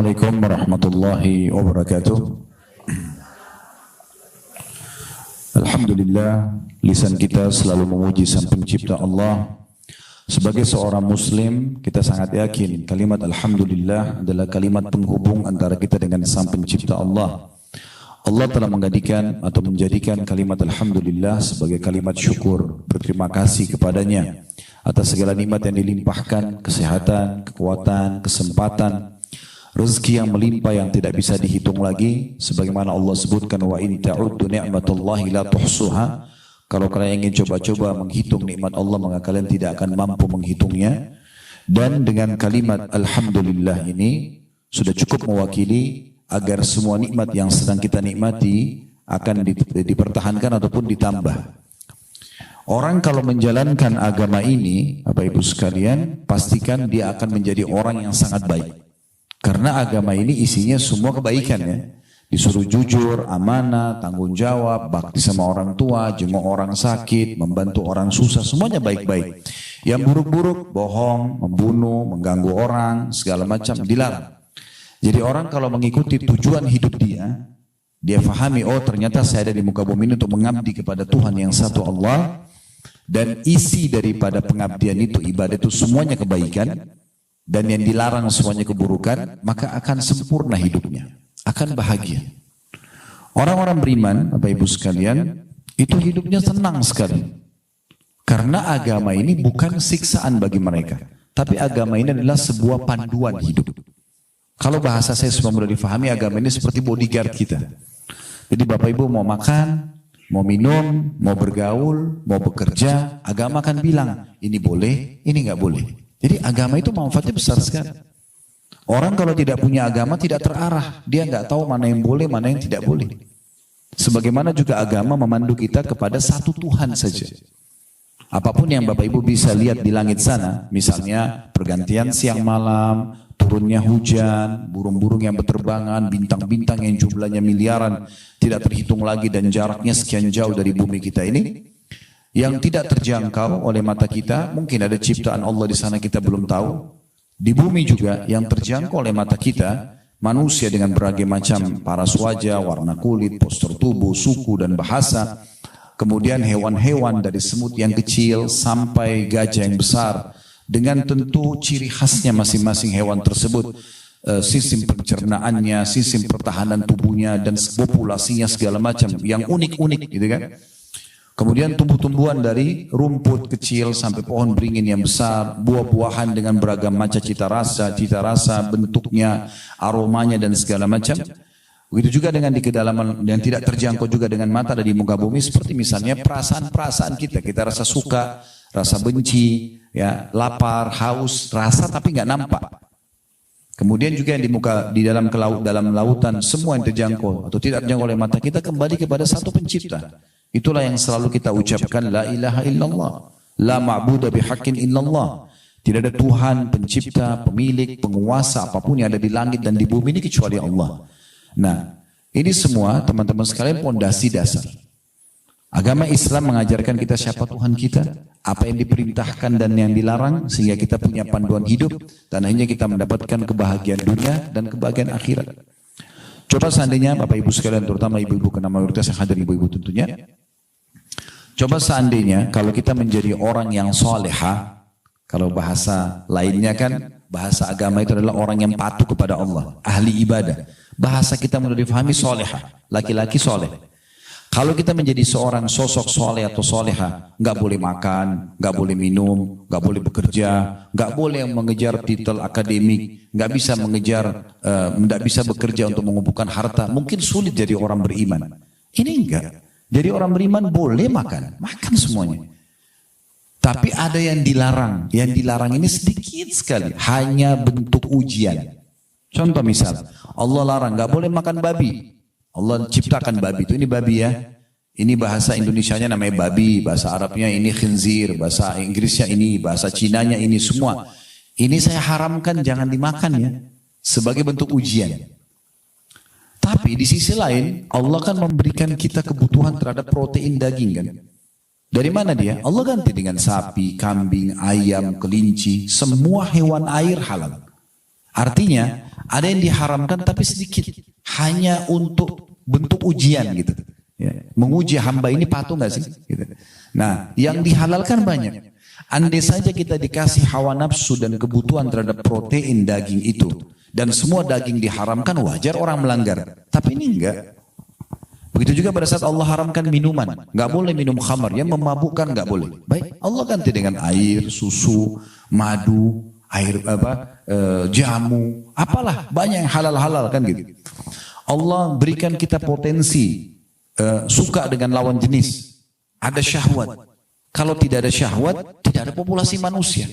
Assalamualaikum warahmatullahi wabarakatuh. Alhamdulillah, lisan kita selalu memuji Sang Pencipta Allah. Sebagai seorang muslim, kita sangat yakin kalimat Alhamdulillah adalah kalimat penghubung antara kita dengan Sang Pencipta Allah. Allah telah menjadikan kalimat Alhamdulillah sebagai kalimat syukur, berterima kasih kepadanya atas segala nikmat yang dilimpahkan, kesehatan, kekuatan, kesempatan, rezeki yang melimpah yang tidak bisa dihitung lagi, sebagaimana Allah sebutkan wa in ta'uddu ni'matallahi la tuhsuha. Kalau kalian ingin coba-coba menghitung nikmat Allah, maka kalian tidak akan mampu menghitungnya. Dan dengan kalimat alhamdulillah ini sudah cukup mewakili agar semua nikmat yang sedang kita nikmati akan dipertahankan ataupun ditambah. Orang kalau menjalankan agama ini, Bapak Ibu sekalian, pastikan dia akan menjadi orang yang sangat baik. Karena agama ini isinya semua kebaikan ya. Disuruh jujur, amanah, tanggung jawab, bakti sama orang tua, jenguk orang sakit, membantu orang susah, semuanya baik-baik. Yang buruk-buruk, bohong, membunuh, mengganggu orang, segala macam dilarang. Jadi orang kalau mengikuti tujuan hidup dia fahami, oh ternyata saya ada di muka bumi ini untuk mengabdi kepada Tuhan yang satu Allah. Dan isi daripada pengabdian itu, ibadah itu semuanya kebaikan. Dan yang dilarang semuanya keburukan, maka akan sempurna hidupnya, akan bahagia. Orang-orang beriman, Bapak Ibu sekalian, itu hidupnya senang sekali. Karena agama ini bukan siksaan bagi mereka, tapi agama ini adalah sebuah panduan hidup. Kalau bahasa saya supaya mudah difahami, agama ini seperti bodyguard kita. Jadi Bapak Ibu mau makan, mau minum, mau bergaul, mau bekerja, agama akan bilang, ini boleh, ini nggak boleh. Jadi agama itu manfaatnya besar sekali. Orang kalau tidak punya agama tidak terarah. Dia nggak tahu mana yang boleh, mana yang tidak boleh. Sebagaimana juga agama memandu kita kepada satu Tuhan saja. Apapun yang Bapak Ibu bisa lihat di langit sana, misalnya pergantian siang malam, turunnya hujan, burung-burung yang berterbangan, bintang-bintang yang jumlahnya miliaran, tidak terhitung lagi dan jaraknya sekian jauh dari bumi kita ini. Yang tidak terjangkau oleh mata kita, mungkin ada ciptaan Allah di sana kita belum tahu. Di bumi juga yang terjangkau oleh mata kita, manusia dengan berbagai macam paras wajah, warna kulit, postur tubuh, suku dan bahasa. Kemudian hewan-hewan dari semut yang kecil sampai gajah yang besar. Dengan tentu ciri khasnya masing-masing hewan tersebut. Sistem pencernaannya, sistem pertahanan tubuhnya dan populasinya segala macam. Yang unik-unik gitu kan. Kemudian tumbuh-tumbuhan dari rumput kecil sampai pohon beringin yang besar, buah-buahan dengan beragam macam cita rasa, bentuknya, aromanya dan segala macam. Begitu juga dengan di kedalaman yang tidak terjangkau juga dengan mata dari muka bumi, seperti misalnya perasaan-perasaan kita rasa suka, rasa benci, ya, lapar, haus, rasa tapi nggak nampak. Kemudian juga yang di dalam lautan, semua yang terjangkau atau tidak terjangkau oleh mata kita kembali kepada satu pencipta. Itulah yang selalu kita ucapkan, la ilaha illallah, la ma'budu bihaqqin illallah. Tidak ada Tuhan, pencipta, pemilik, penguasa apapun yang ada di langit dan di bumi ini kecuali Allah. Nah, ini semua teman-teman sekalian pondasi dasar. Agama Islam mengajarkan kita siapa Tuhan kita, apa yang diperintahkan dan yang dilarang, sehingga kita punya panduan hidup dan akhirnya kita mendapatkan kebahagiaan dunia dan kebahagiaan akhirat. Coba seandainya Bapak Ibu sekalian, terutama ibu-ibu karena mayoritas yang hadir ibu-ibu tentunya. Coba seandainya kalau kita menjadi orang yang soleha, kalau bahasa lainnya kan, bahasa agama itu adalah orang yang patuh kepada Allah, ahli ibadah. Bahasa kita mudah difahami soleha, laki-laki soleh. Kalau kita menjadi seorang sosok soleh atau soleha, nggak boleh makan, nggak boleh minum, nggak boleh bekerja, nggak boleh mengejar titel akademik, nggak bisa nggak bisa bekerja untuk mengumpulkan harta. Mungkin sulit jadi orang beriman. Ini enggak. Jadi orang beriman boleh makan semuanya. Tapi ada yang dilarang. Yang dilarang ini sedikit sekali, hanya bentuk ujian. Contoh misal, Allah larang nggak boleh makan babi. Allah ciptakan babi itu, ini babi ya. Ini bahasa Indonesianya namanya babi, bahasa Arabnya ini khinzir, bahasa Inggrisnya ini, bahasa Cinanya ini semua. Ini saya haramkan jangan dimakan ya, sebagai bentuk ujian. Tapi di sisi lain Allah kan memberikan kita kebutuhan terhadap protein daging kan. Dari mana dia? Allah ganti dengan sapi, kambing, ayam, kelinci, semua hewan air halal. Artinya Ada yang diharamkan tapi sedikit, hanya untuk bentuk ujian gitu. Ya, menguji hamba ini patuh nggak sih? Gitu. Nah, yang dihalalkan banyak. Andai saja kita dikasih hawa nafsu dan kebutuhan terhadap protein daging itu, dan semua daging diharamkan, wajar orang melanggar. Tapi ini enggak. Begitu juga pada saat Allah haramkan minuman, nggak boleh minum khamar, yang memabukkan nggak boleh. Baik, Allah ganti dengan air, susu, madu, air jamu, apalah banyak yang halal-halal kan gitu. Allah berikan kita potensi suka dengan lawan jenis, ada syahwat. Kalau tidak ada syahwat, tidak ada populasi manusia.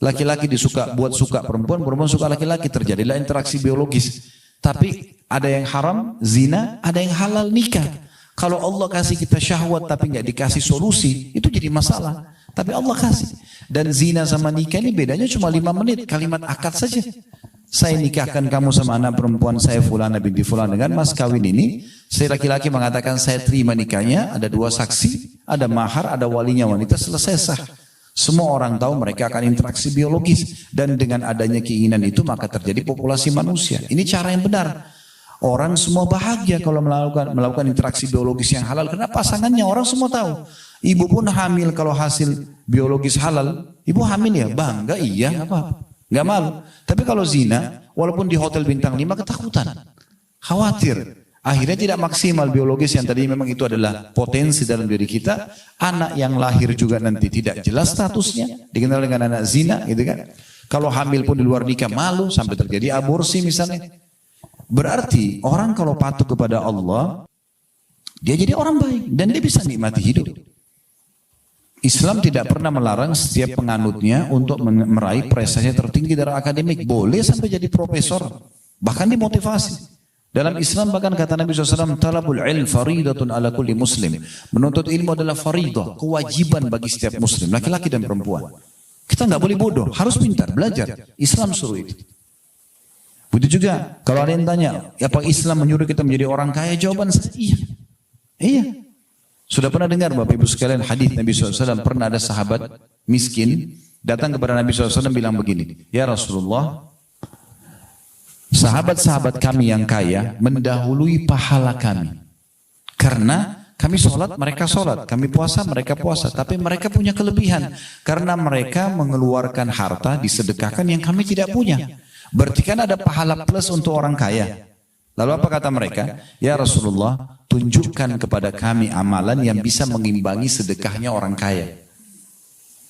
Laki-laki buat suka perempuan, perempuan suka laki-laki, terjadilah interaksi biologis. Tapi ada yang haram, zina, ada yang halal, nikah. Kalau Allah kasih kita syahwat tapi nggak dikasih solusi, itu jadi masalah. Tapi Allah kasih. Dan zina sama nikah ini bedanya cuma 5 menit, kalimat akad saja. Saya nikahkan kamu sama anak perempuan saya Fulana binti Fulan, dengan mas kawin ini, saya laki-laki mengatakan saya terima nikahnya, ada 2 saksi, ada mahar, ada walinya wanita, selesai sah. Semua orang tahu mereka akan interaksi biologis, dan dengan adanya keinginan itu maka terjadi populasi manusia. Ini cara yang benar. Orang semua bahagia kalau melakukan interaksi biologis yang halal, karena pasangannya orang semua tahu. Ibu pun hamil kalau hasil biologis halal, ibu hamil ya bangga, iya nggak apa-apa, nggak malu. Tapi kalau zina, walaupun di hotel bintang 5 ketakutan, khawatir. Akhirnya tidak maksimal biologis yang tadi memang itu adalah potensi dalam diri kita. Anak yang lahir juga nanti tidak jelas statusnya, dikenal dengan anak zina gitu kan. Kalau hamil pun di luar nikah malu, sampai terjadi aborsi misalnya. Berarti orang kalau patuh kepada Allah, dia jadi orang baik dan dia bisa nikmati hidup. Islam tidak pernah melarang setiap penganutnya untuk meraih prestasi tertinggi dari akademik. Boleh sampai jadi profesor, bahkan dimotivasi. Dalam Islam bahkan kata Nabi SAW, talabul ilm faridatun ala kulli muslim. Menuntut ilmu adalah faridah, kewajiban bagi setiap muslim, laki-laki dan perempuan. Kita nggak boleh bodoh, harus pintar, belajar. Islam suruh itu. Begitu juga, kalau ada yang tanya, apa Islam menyuruh kita menjadi orang kaya? Jawaban saya, iya. Iya. Sudah pernah dengar Bapak Ibu sekalian hadis Nabi SAW, pernah ada sahabat miskin datang kepada Nabi SAW bilang begini, ya Rasulullah, sahabat-sahabat kami yang kaya mendahului pahala kami. Karena kami sholat, mereka sholat. Kami puasa, mereka puasa. Tapi mereka punya kelebihan. Karena mereka mengeluarkan harta, disedekahkan yang kami tidak punya. Berarti kan ada pahala plus untuk orang kaya. Lalu apa kata mereka? Ya Rasulullah, tunjukkan kepada kami amalan yang bisa mengimbangi sedekahnya orang kaya.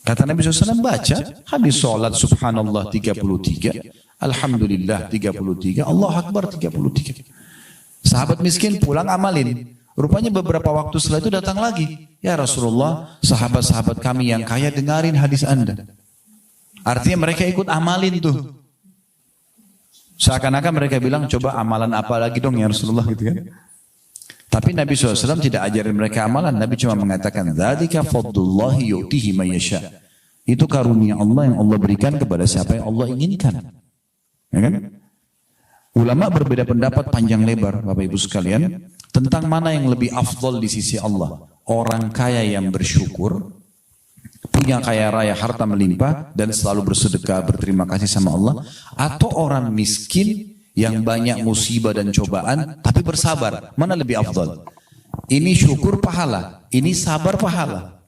Kata Nabi SAW, baca, habis sholat subhanallah 33. Alhamdulillah 33, Allah Akbar 33. Sahabat miskin pulang amalin. Rupanya beberapa waktu setelah itu datang lagi. Ya Rasulullah, sahabat-sahabat kami yang kaya dengarin hadis Anda. Artinya mereka ikut amalin tuh. Seakan-akan mereka bilang, coba amalan apa lagi dong ya Rasulullah gitu kan. Tapi Nabi SAW tidak ajarin mereka amalan. Nabi cuma mengatakan, dzalika fadlullahi yu'tihi man yasha. Itu karunia Allah yang Allah berikan kepada siapa yang Allah inginkan. Ya kan? Ulama berbeda pendapat panjang lebar Bapak Ibu sekalian tentang mana yang lebih afdol di sisi Allah. Orang kaya yang bersyukur, punya kaya raya harta melimpah dan selalu bersedekah berterima kasih sama Allah, atau orang miskin yang banyak musibah dan cobaan tapi bersabar. Mana lebih afdol? Ini syukur pahala, ini sabar pahala.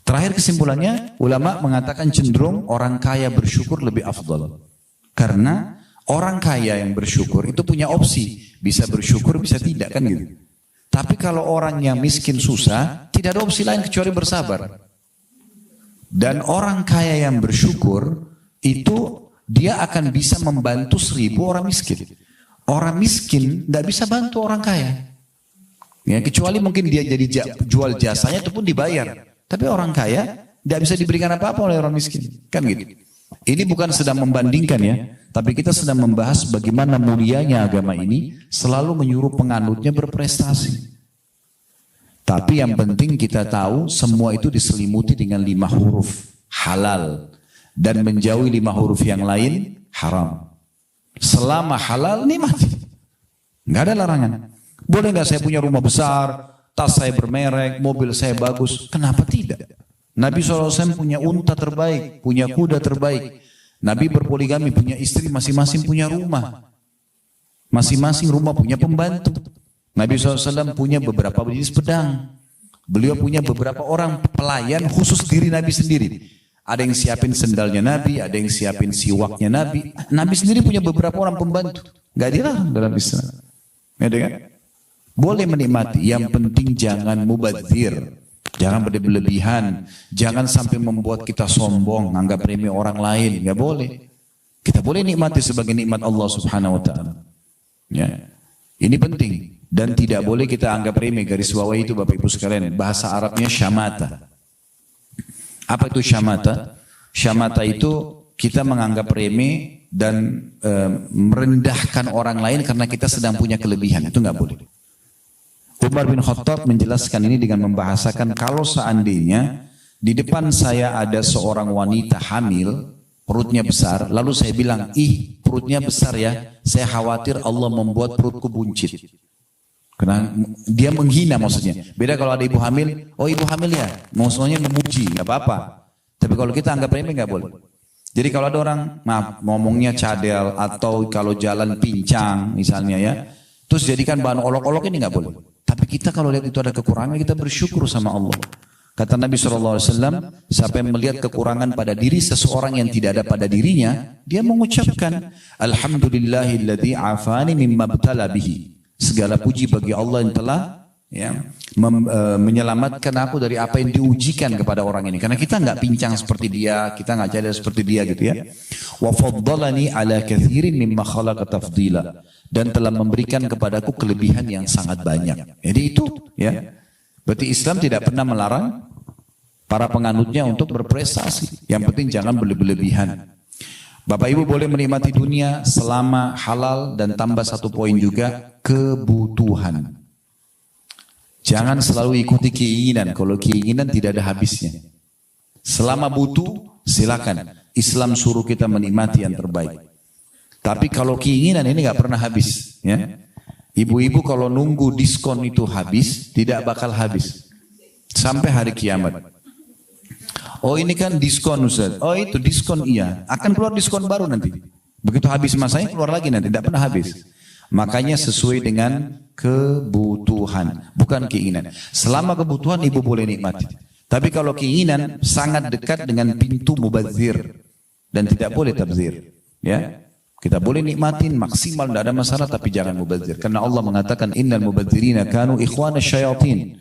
Terakhir kesimpulannya, ulama mengatakan cenderung orang kaya bersyukur lebih afdol. Karena orang kaya yang bersyukur itu punya opsi. Bisa bersyukur, bisa tidak kan gitu. Tapi kalau orang yang miskin susah, tidak ada opsi lain kecuali bersabar. Dan orang kaya yang bersyukur, itu dia akan bisa membantu 1000 orang miskin. Orang miskin tidak bisa bantu orang kaya. Ya, kecuali mungkin dia jadi jual jasanya itu pun dibayar. Tapi orang kaya tidak bisa diberikan apa-apa oleh orang miskin. Kan gitu. Ini bukan sedang membandingkan ya, tapi kita sedang membahas bagaimana mulianya agama ini selalu menyuruh penganutnya berprestasi. Tapi yang penting kita tahu semua itu diselimuti dengan 5 huruf halal dan menjauhi 5 huruf yang lain haram. Selama halal nikmati, nggak ada larangan. Boleh nggak saya punya rumah besar, tas saya bermerek, mobil saya bagus? Kenapa tidak? Nabi SAW punya unta terbaik, punya kuda terbaik. Nabi berpoligami, punya istri, masing-masing punya rumah. Masing-masing rumah punya pembantu. Nabi SAW punya beberapa jenis pedang. Beliau punya beberapa orang pelayan khusus diri Nabi sendiri. Ada yang siapin sendalnya Nabi, ada yang siapin siwaknya Nabi. Nabi sendiri punya beberapa orang pembantu. Gak dilarang dalam Islam. Ya, kan? Boleh menikmati, yang penting jangan mubadzir. Jangan berlebihan. Jangan sampai membuat kita sombong, anggap remeh orang lain. Gak boleh. Kita boleh nikmati sebagai nikmat Allah Subhanahu Wa Taala. Ya. Ini penting. Dan tidak boleh kita anggap remeh. Garis bawah itu Bapak Ibu sekalian. Bahasa Arabnya syamata. Apa itu syamata? Syamata itu kita menganggap remeh dan merendahkan orang lain karena kita sedang punya kelebihan. Itu nggak boleh. Umar bin Khattab menjelaskan ini dengan membahasakan kalau seandainya di depan saya ada seorang wanita hamil, perutnya besar, lalu saya bilang, ih perutnya besar ya, saya khawatir Allah membuat perutku buncit. Karena dia menghina maksudnya. Beda kalau ada ibu hamil, oh ibu hamil ya, maksudnya memuji, nggak apa-apa. Tapi kalau kita anggap remeh nggak boleh. Jadi kalau ada orang, maaf, ngomongnya cadel atau kalau jalan pincang misalnya ya, terus jadikan bahan olok-olok ini nggak boleh. Tapi kita kalau lihat itu ada kekurangan, kita bersyukur sama Allah. Kata Nabi SAW, siapa yang melihat kekurangan pada diri seseorang yang tidak ada pada dirinya, dia mengucapkan, Alhamdulillahilladzi afani mimma btala bihi. Segala puji bagi Allah yang telah menyelamatkan aku dari apa yang diujikan kepada orang ini. Karena kita nggak pincang seperti dia, kita nggak cadel seperti dia gitu ya. Wa faddalani ala katsirin mimma khalaqa tafdila, dan telah memberikan kepadaku kelebihan yang sangat banyak. Jadi itu ya. Berarti Islam tidak pernah melarang para penganutnya untuk berprestasi. Yang penting jangan berlebihan. Bapak Ibu boleh menikmati dunia selama halal, dan tambah satu poin juga, kebutuhan. Jangan selalu ikuti keinginan. Kalau keinginan tidak ada habisnya. Selama butuh, silakan. Islam suruh kita menikmati yang terbaik. Tapi kalau keinginan ini nggak pernah habis. Ya. Ibu-ibu kalau nunggu diskon itu habis, tidak bakal habis. Sampai hari kiamat. Oh ini kan diskon Ustaz. Oh itu diskon iya. Akan keluar diskon baru nanti. Begitu habis masanya keluar lagi nanti. Tidak pernah habis. Makanya sesuai dengan kebutuhan. Bukan keinginan. Selama kebutuhan ibu boleh nikmati. Tapi kalau keinginan sangat dekat dengan pintu mubadzir. Dan tidak boleh tabzir. Ya. Kita boleh nikmatin maksimal, tidak ada masalah, tapi jangan mubadzir. Karena Allah mengatakan, Innal mubadzirina kanu ikhwana syayatin.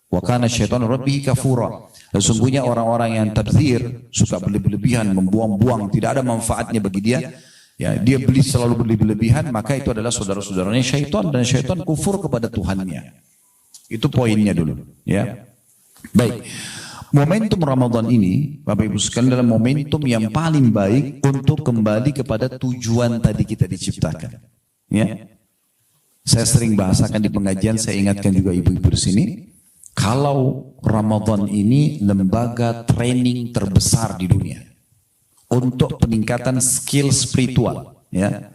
Wa kana syaitan rabbihi kafura. Sesungguhnya orang-orang yang tabzir, suka berlebihan, membuang-buang, tidak ada manfaatnya bagi dia. Ya, dia beli selalu berlebihan, maka itu adalah saudara-saudaranya syaitan, dan syaitan kufur kepada Tuhannya. Itu poinnya dulu. Ya, baik. Momentum Ramadan ini, Bapak Ibu sekalian, adalah momentum yang paling baik untuk kembali kepada tujuan tadi kita diciptakan. Ya, saya sering bahasakan di pengajian, saya ingatkan juga ibu-ibu di sini. Kalau Ramadan ini lembaga training terbesar di dunia untuk peningkatan skill spiritual, ya.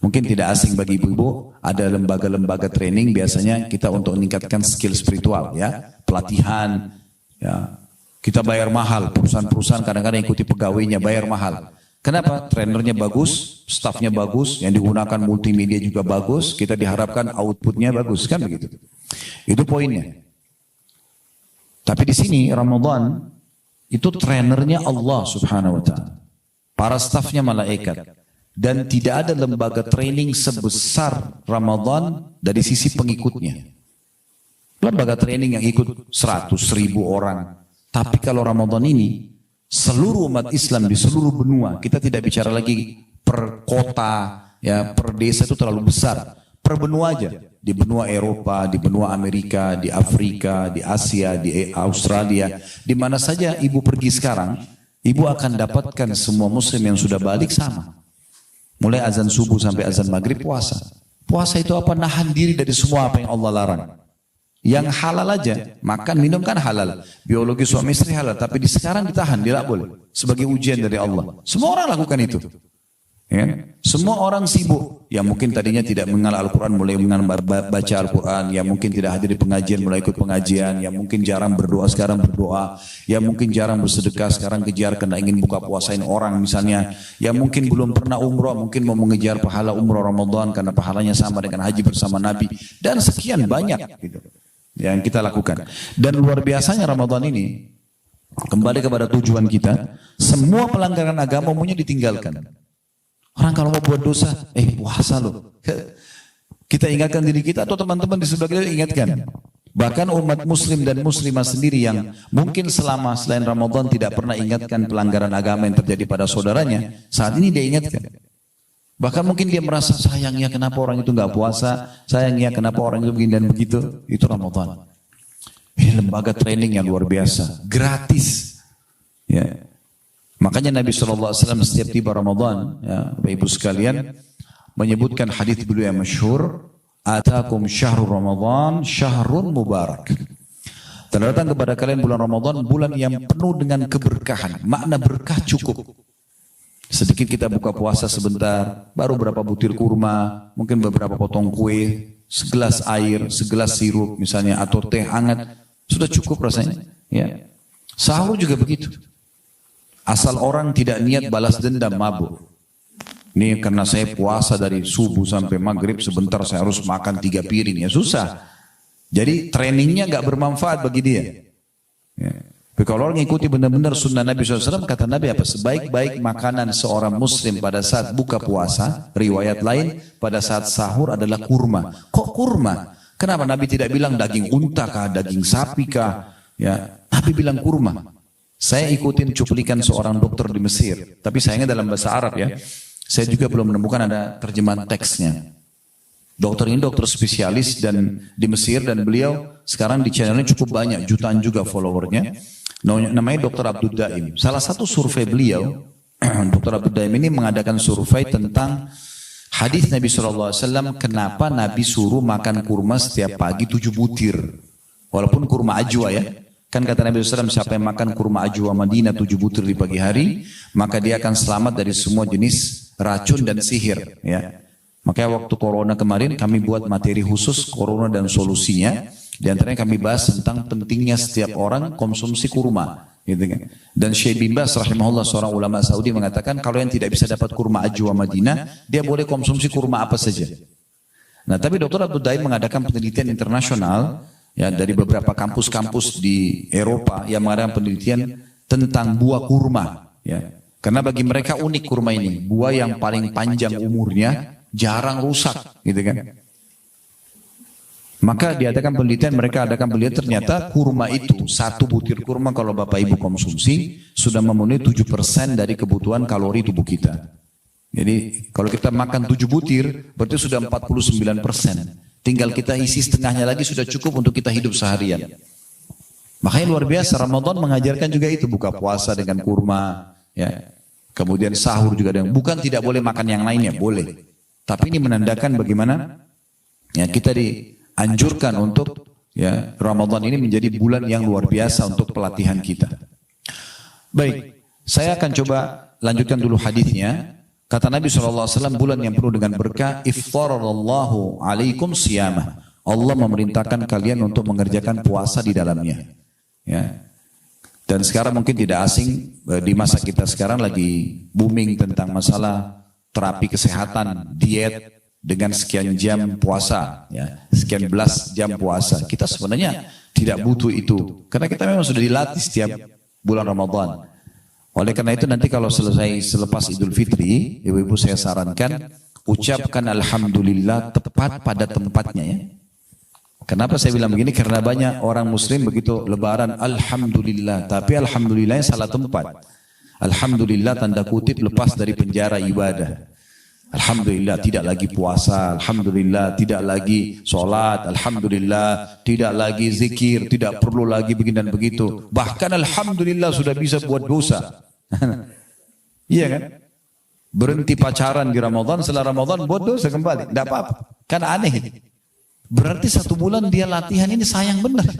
Mungkin tidak asing bagi ibu-ibu, ada lembaga-lembaga training biasanya kita untuk meningkatkan skill spiritual, ya, pelatihan, ya. Kita bayar mahal, perusahaan-perusahaan kadang-kadang ikuti pegawainya bayar mahal. Kenapa? Trainernya bagus, staffnya bagus, yang digunakan multimedia juga bagus, kita diharapkan outputnya bagus, kan begitu. Itu poinnya. Tapi di sini Ramadan itu trainernya Allah Subhanahu Wa Taala, para stafnya malaikat, dan tidak ada lembaga training sebesar Ramadan dari sisi pengikutnya. Lembaga training yang ikut 100.000 orang, tapi kalau Ramadan ini seluruh umat Islam di seluruh benua, kita tidak bicara lagi per kota, ya per desa itu terlalu besar, per benua aja. Di benua Eropa, di benua Amerika, di Afrika, di Asia, di Australia, di mana saja ibu pergi sekarang, ibu akan dapatkan semua muslim yang sudah balik sama. Mulai azan subuh sampai azan maghrib puasa. Puasa itu apa? Nahan diri dari semua apa yang Allah larang. Yang halal aja, makan minum kan halal, biologi suami istri halal, tapi di sekarang ditahan, tidak boleh. Sebagai ujian dari Allah. Semua orang lakukan itu. Ya kan? Semua orang sibuk, yang mungkin tadinya tidak mengenal Al-Quran mulai baca Al-Quran, yang mungkin tidak hadir di pengajian mulai ikut pengajian, yang mungkin jarang berdoa sekarang berdoa, yang mungkin jarang bersedekah sekarang kejar karena ingin buka puasain orang misalnya, yang mungkin belum pernah umroh mungkin mau mengejar pahala umroh Ramadan karena pahalanya sama dengan haji bersama Nabi, dan sekian banyak gitu yang kita lakukan. Dan luar biasanya Ramadan ini, kembali kepada tujuan kita, semua pelanggaran agama umumnya ditinggalkan. Orang kalau mau buat dosa, puasa loh. Kita ingatkan diri kita atau teman-teman di sebelah kita ingatkan. Bahkan umat muslim dan muslimah sendiri yang mungkin selama selain Ramadan tidak pernah ingatkan pelanggaran agama yang terjadi pada saudaranya, saat ini dia ingatkan. Bahkan mungkin dia merasa sayangnya kenapa orang itu nggak puasa, sayangnya kenapa orang itu begini dan begitu. Itu Ramadan. Ini lembaga training yang luar biasa, gratis. Ya. Makanya Nabi SAW setiap tiba Ramadan, ya, Bapak Ibu sekalian, menyebutkan hadis beliau yang masyhur, "Atakum syahrul Ramadan, syahrun mubarak." Telah datang kepada kalian bulan Ramadan, bulan yang penuh dengan keberkahan. Makna berkah cukup. Sedikit kita buka puasa sebentar, baru berapa butir kurma, mungkin beberapa potong kue, segelas air, segelas sirup misalnya, atau teh hangat, sudah cukup rasanya. Ya. Sahur juga begitu. Asal orang tidak niat balas dendam mabuk. Ini karena saya puasa dari subuh sampai maghrib, sebentar saya harus makan 3 piring, ya susah. Jadi trainingnya nggak bermanfaat bagi dia. Ya. Tapi kalau orang ikuti benar-benar sunnah Nabi SAW, kata Nabi apa? Sebaik-baik makanan seorang muslim pada saat buka puasa, riwayat lain pada saat sahur adalah kurma. Kok kurma? Kenapa Nabi tidak bilang daging unta kah, daging sapi kah? Ya, Nabi bilang kurma. Saya ikutin cuplikan seorang dokter di Mesir, tapi sayangnya dalam bahasa Arab ya. Saya juga belum menemukan ada terjemahan teksnya. Dokter ini dokter spesialis dan di Mesir, dan beliau sekarang di channelnya cukup banyak, jutaan juga followernya. Namanya Dr. Abdul Daim. Salah satu survei beliau, Dr. Abdul Daim ini mengadakan survei tentang hadis Nabi SAW, kenapa Nabi suruh makan kurma setiap pagi 7 butir. Walaupun kurma ajwa ya. Kan kata Nabi SAW, siapa yang makan kurma ajwa Madinah 7 butir di pagi hari, maka dia akan selamat dari semua jenis racun dan sihir. Ya. Makanya waktu corona kemarin kami buat materi khusus corona dan solusinya. Di antaranya kami bahas tentang pentingnya setiap orang konsumsi kurma. Gitu kan. Dan Syekh bin Baz rahimahullah, seorang ulama Saudi, mengatakan kalau yang tidak bisa dapat kurma ajwa Madinah, dia boleh konsumsi kurma apa saja. Nah, tapi Dr. Abdul Daim mengadakan penelitian internasional, ya, dari beberapa kampus-kampus di Eropa yang mengadakan penelitian tentang buah kurma. Ya. Karena bagi mereka unik kurma ini, buah yang paling panjang umurnya, jarang rusak, gitu kan. Maka diadakan penelitian, mereka adakan penelitian, ternyata kurma itu, 1 butir kurma kalau Bapak Ibu konsumsi, sudah memenuhi 7% dari kebutuhan kalori tubuh kita. Jadi kalau kita makan 7 butir, berarti sudah 49%. Tinggal kita isi setengahnya lagi sudah cukup untuk kita hidup seharian. Makanya luar biasa, Ramadan mengajarkan juga itu, buka puasa dengan kurma, ya. Kemudian sahur juga dengan, bukan tidak boleh makan yang lainnya, boleh. Tapi ini menandakan bagaimana ya kita dianjurkan untuk ya Ramadan ini menjadi bulan yang luar biasa untuk pelatihan kita. Baik, saya akan coba lanjutkan dulu hadisnya. Kata Nabi SAW, bulan yang penuh dengan berkah, iftarallahu alaikum siyamah. Allah memerintahkan kalian untuk mengerjakan puasa di dalamnya. Ya. Dan sekarang mungkin tidak asing, di masa kita sekarang lagi booming tentang masalah terapi kesehatan, diet dengan sekian jam puasa, ya, sekian belas jam puasa. Kita sebenarnya tidak butuh itu, karena kita memang sudah dilatih setiap bulan Ramadan. Oleh karena itu nanti kalau selepas Idul Fitri, ibu-ibu saya sarankan ucapkan Alhamdulillah tepat pada tempatnya ya. Kenapa saya bilang begini? Karena banyak orang muslim begitu lebaran Alhamdulillah, tapi Alhamdulillahnya salah tempat. Alhamdulillah tanda kutip lepas dari penjara ibadah. Alhamdulillah tidak lagi puasa, Alhamdulillah tidak lagi sholat, Alhamdulillah tidak lagi zikir, tidak perlu lagi begini dan begitu. Bahkan Alhamdulillah sudah bisa buat dosa. Iya kan? Berhenti pacaran di Ramadan, setelah Ramadan buat dosa kembali. Tidak apa-apa. Kan aneh. Berarti 1 bulan dia latihan ini sayang benar.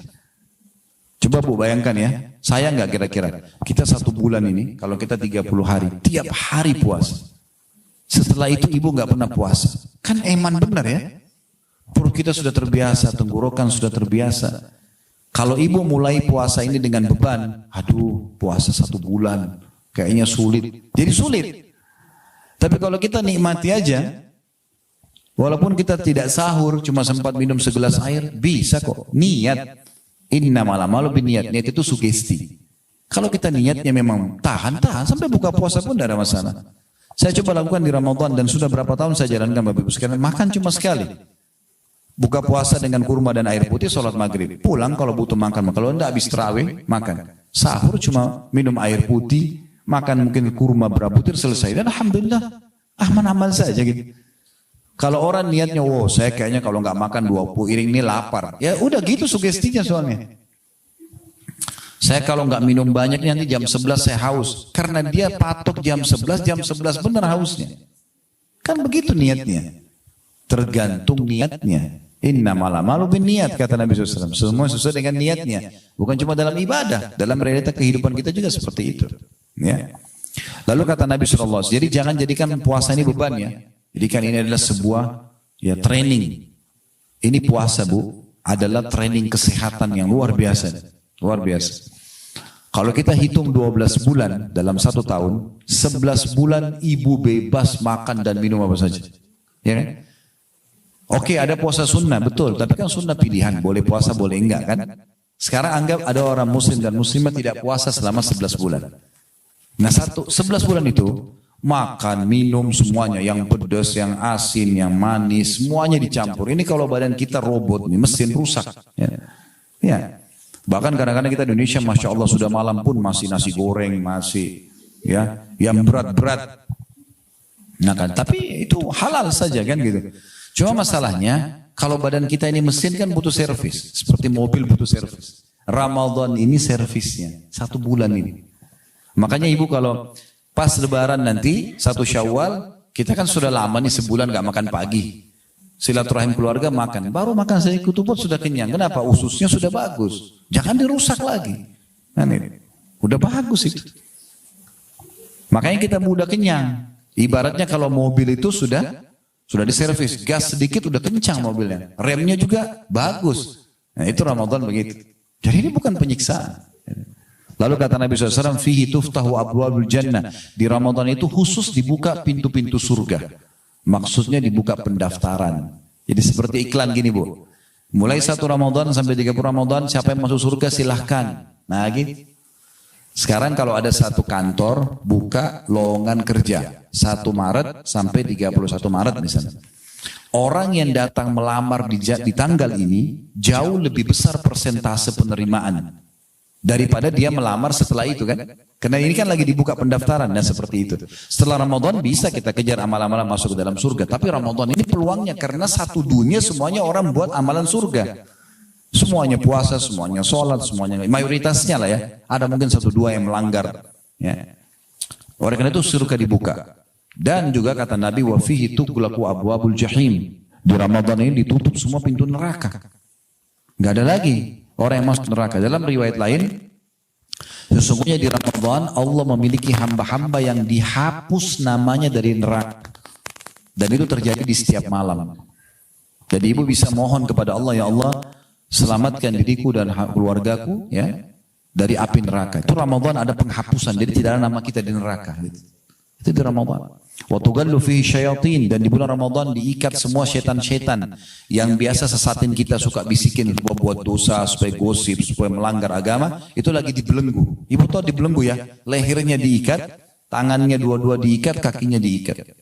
Coba Bu bayangkan ya, sayang nggak kira-kira? Kita 1 bulan ini, kalau kita 30 hari, tiap hari puasa. Setelah itu ibu nggak pernah puasa. Kan eman benar ya. Perut kita sudah terbiasa, tenggorokan sudah terbiasa. Kalau ibu mulai puasa ini dengan beban, aduh puasa 1 bulan, kayaknya sulit. Jadi sulit. Tapi kalau kita nikmati aja, walaupun kita tidak sahur, cuma sempat minum segelas air, bisa kok. Niat. Innamal a'malu binniyat. Niat itu sugesti. Kalau kita niatnya memang tahan sampai buka puasa pun tidak ada masalah. Saya coba lakukan di Ramadan dan sudah berapa tahun saya jalankan Bapak Ibu sekalian, makan cuma sekali. Buka puasa dengan kurma dan air putih, sholat maghrib. Pulang kalau butuh makan. Kalau tidak habis terawih, makan. Sahur cuma minum air putih, makan mungkin kurma berapa butir, selesai. Dan alhamdulillah, aman-aman saja gitu. Kalau orang niatnya, wow saya kayaknya kalau nggak makan 20 piring ini lapar. Ya udah gitu sugestinya soalnya. Saya kalau nggak minum banyak nanti jam 11 saya haus. Karena dia patok jam 11 benar hausnya. Kan begitu niatnya. Tergantung niatnya. Innamal a'malu binniyat kata Nabi SAW. Semua sesuai dengan niatnya. Bukan cuma dalam ibadah. Dalam realita kehidupan kita juga seperti itu. Ya. Lalu kata Nabi SAW. Jadi jangan jadikan puasa ini beban ya. Jadikan ini adalah sebuah ya training. Ini puasa Bu. Adalah training kesehatan yang luar biasa. Luar biasa. Kalau kita hitung 12 bulan dalam 1 tahun. 11 bulan ibu bebas makan dan minum apa saja. Ya kan? Oke, ada puasa sunnah, betul. Tapi kan sunnah pilihan, boleh puasa, boleh enggak kan? Sekarang anggap ada orang muslim dan muslimah tidak puasa selama 11 bulan. Nah 11 bulan itu, makan, minum semuanya, yang pedas, yang asin, yang manis, semuanya dicampur. Ini kalau badan kita robot, nih, mesin rusak. Ya. Bahkan kadang-kadang kita di Indonesia, Masya Allah sudah malam pun masih nasi goreng, masih ya, yang berat-berat. Nah kan, tapi itu halal saja kan gitu. Cuma masalahnya, kalau badan kita ini mesin kan butuh servis. Seperti mobil butuh servis. Ramadan ini servisnya, 1 bulan ini. Makanya ibu kalau pas lebaran nanti, 1 Syawal, kita kan sudah lama nih sebulan gak makan pagi. Silaturahim keluarga makan. Baru makan saya kutubut sudah kenyang. Kenapa? Ususnya sudah bagus. Jangan dirusak lagi. Nah, ini. Udah bagus itu. Makanya kita mudah kenyang. Ibaratnya kalau mobil itu sudah diservis, gas sedikit udah kencang mobilnya, remnya juga bagus. Nah itu Ramadan begitu. Jadi ini bukan penyiksaan. Lalu kata Nabi SAW, fihi tuftahu abwabul jannah. Di Ramadan itu khusus dibuka pintu-pintu surga. Maksudnya dibuka pendaftaran. Jadi seperti iklan gini Bu. Mulai 1 Ramadan sampai 30 Ramadan, siapa yang masuk surga silahkan. Nah gitu. Sekarang kalau ada 1 kantor buka lowongan kerja 1 Maret sampai 31 Maret misalnya. Orang yang datang melamar di tanggal ini jauh lebih besar persentase penerimaan daripada dia melamar setelah itu kan. Karena ini kan lagi dibuka pendaftaran dan seperti itu. Setelah Ramadan bisa kita kejar amal-amalan masuk ke dalam surga. Tapi Ramadan ini peluangnya karena 1 dunia semuanya orang buat amalan surga. Semuanya puasa, semuanya sholat, semuanya mayoritasnya lah ya. Ada mungkin 1-2 yang melanggar. Ya. Oleh karena itu surga dibuka. Dan juga kata Nabi wa fihi tughlaqu abwabul jahim. Di Ramadan ini ditutup semua pintu neraka. Enggak ada lagi orang yang masuk neraka. Dalam riwayat lain, sesungguhnya di Ramadan Allah memiliki hamba-hamba yang dihapus namanya dari neraka. Dan itu terjadi di setiap malam. Jadi ibu bisa mohon kepada Allah, ya Allah, selamatkan diriku dan keluargaku ya dari api neraka. Itu Ramadan ada penghapusan, jadi tidak ada nama kita di neraka. Itu di Ramadan. Wa tughallu fihi syayatin, dan di bulan Ramadan diikat semua setan-setan yang biasa sesatin kita, suka bisikin supaya buat dosa, supaya gosip, supaya melanggar agama, itu lagi dibelenggu. Ibu tahu dibelenggu ya? Lehernya diikat, tangannya dua-dua diikat, kakinya diikat.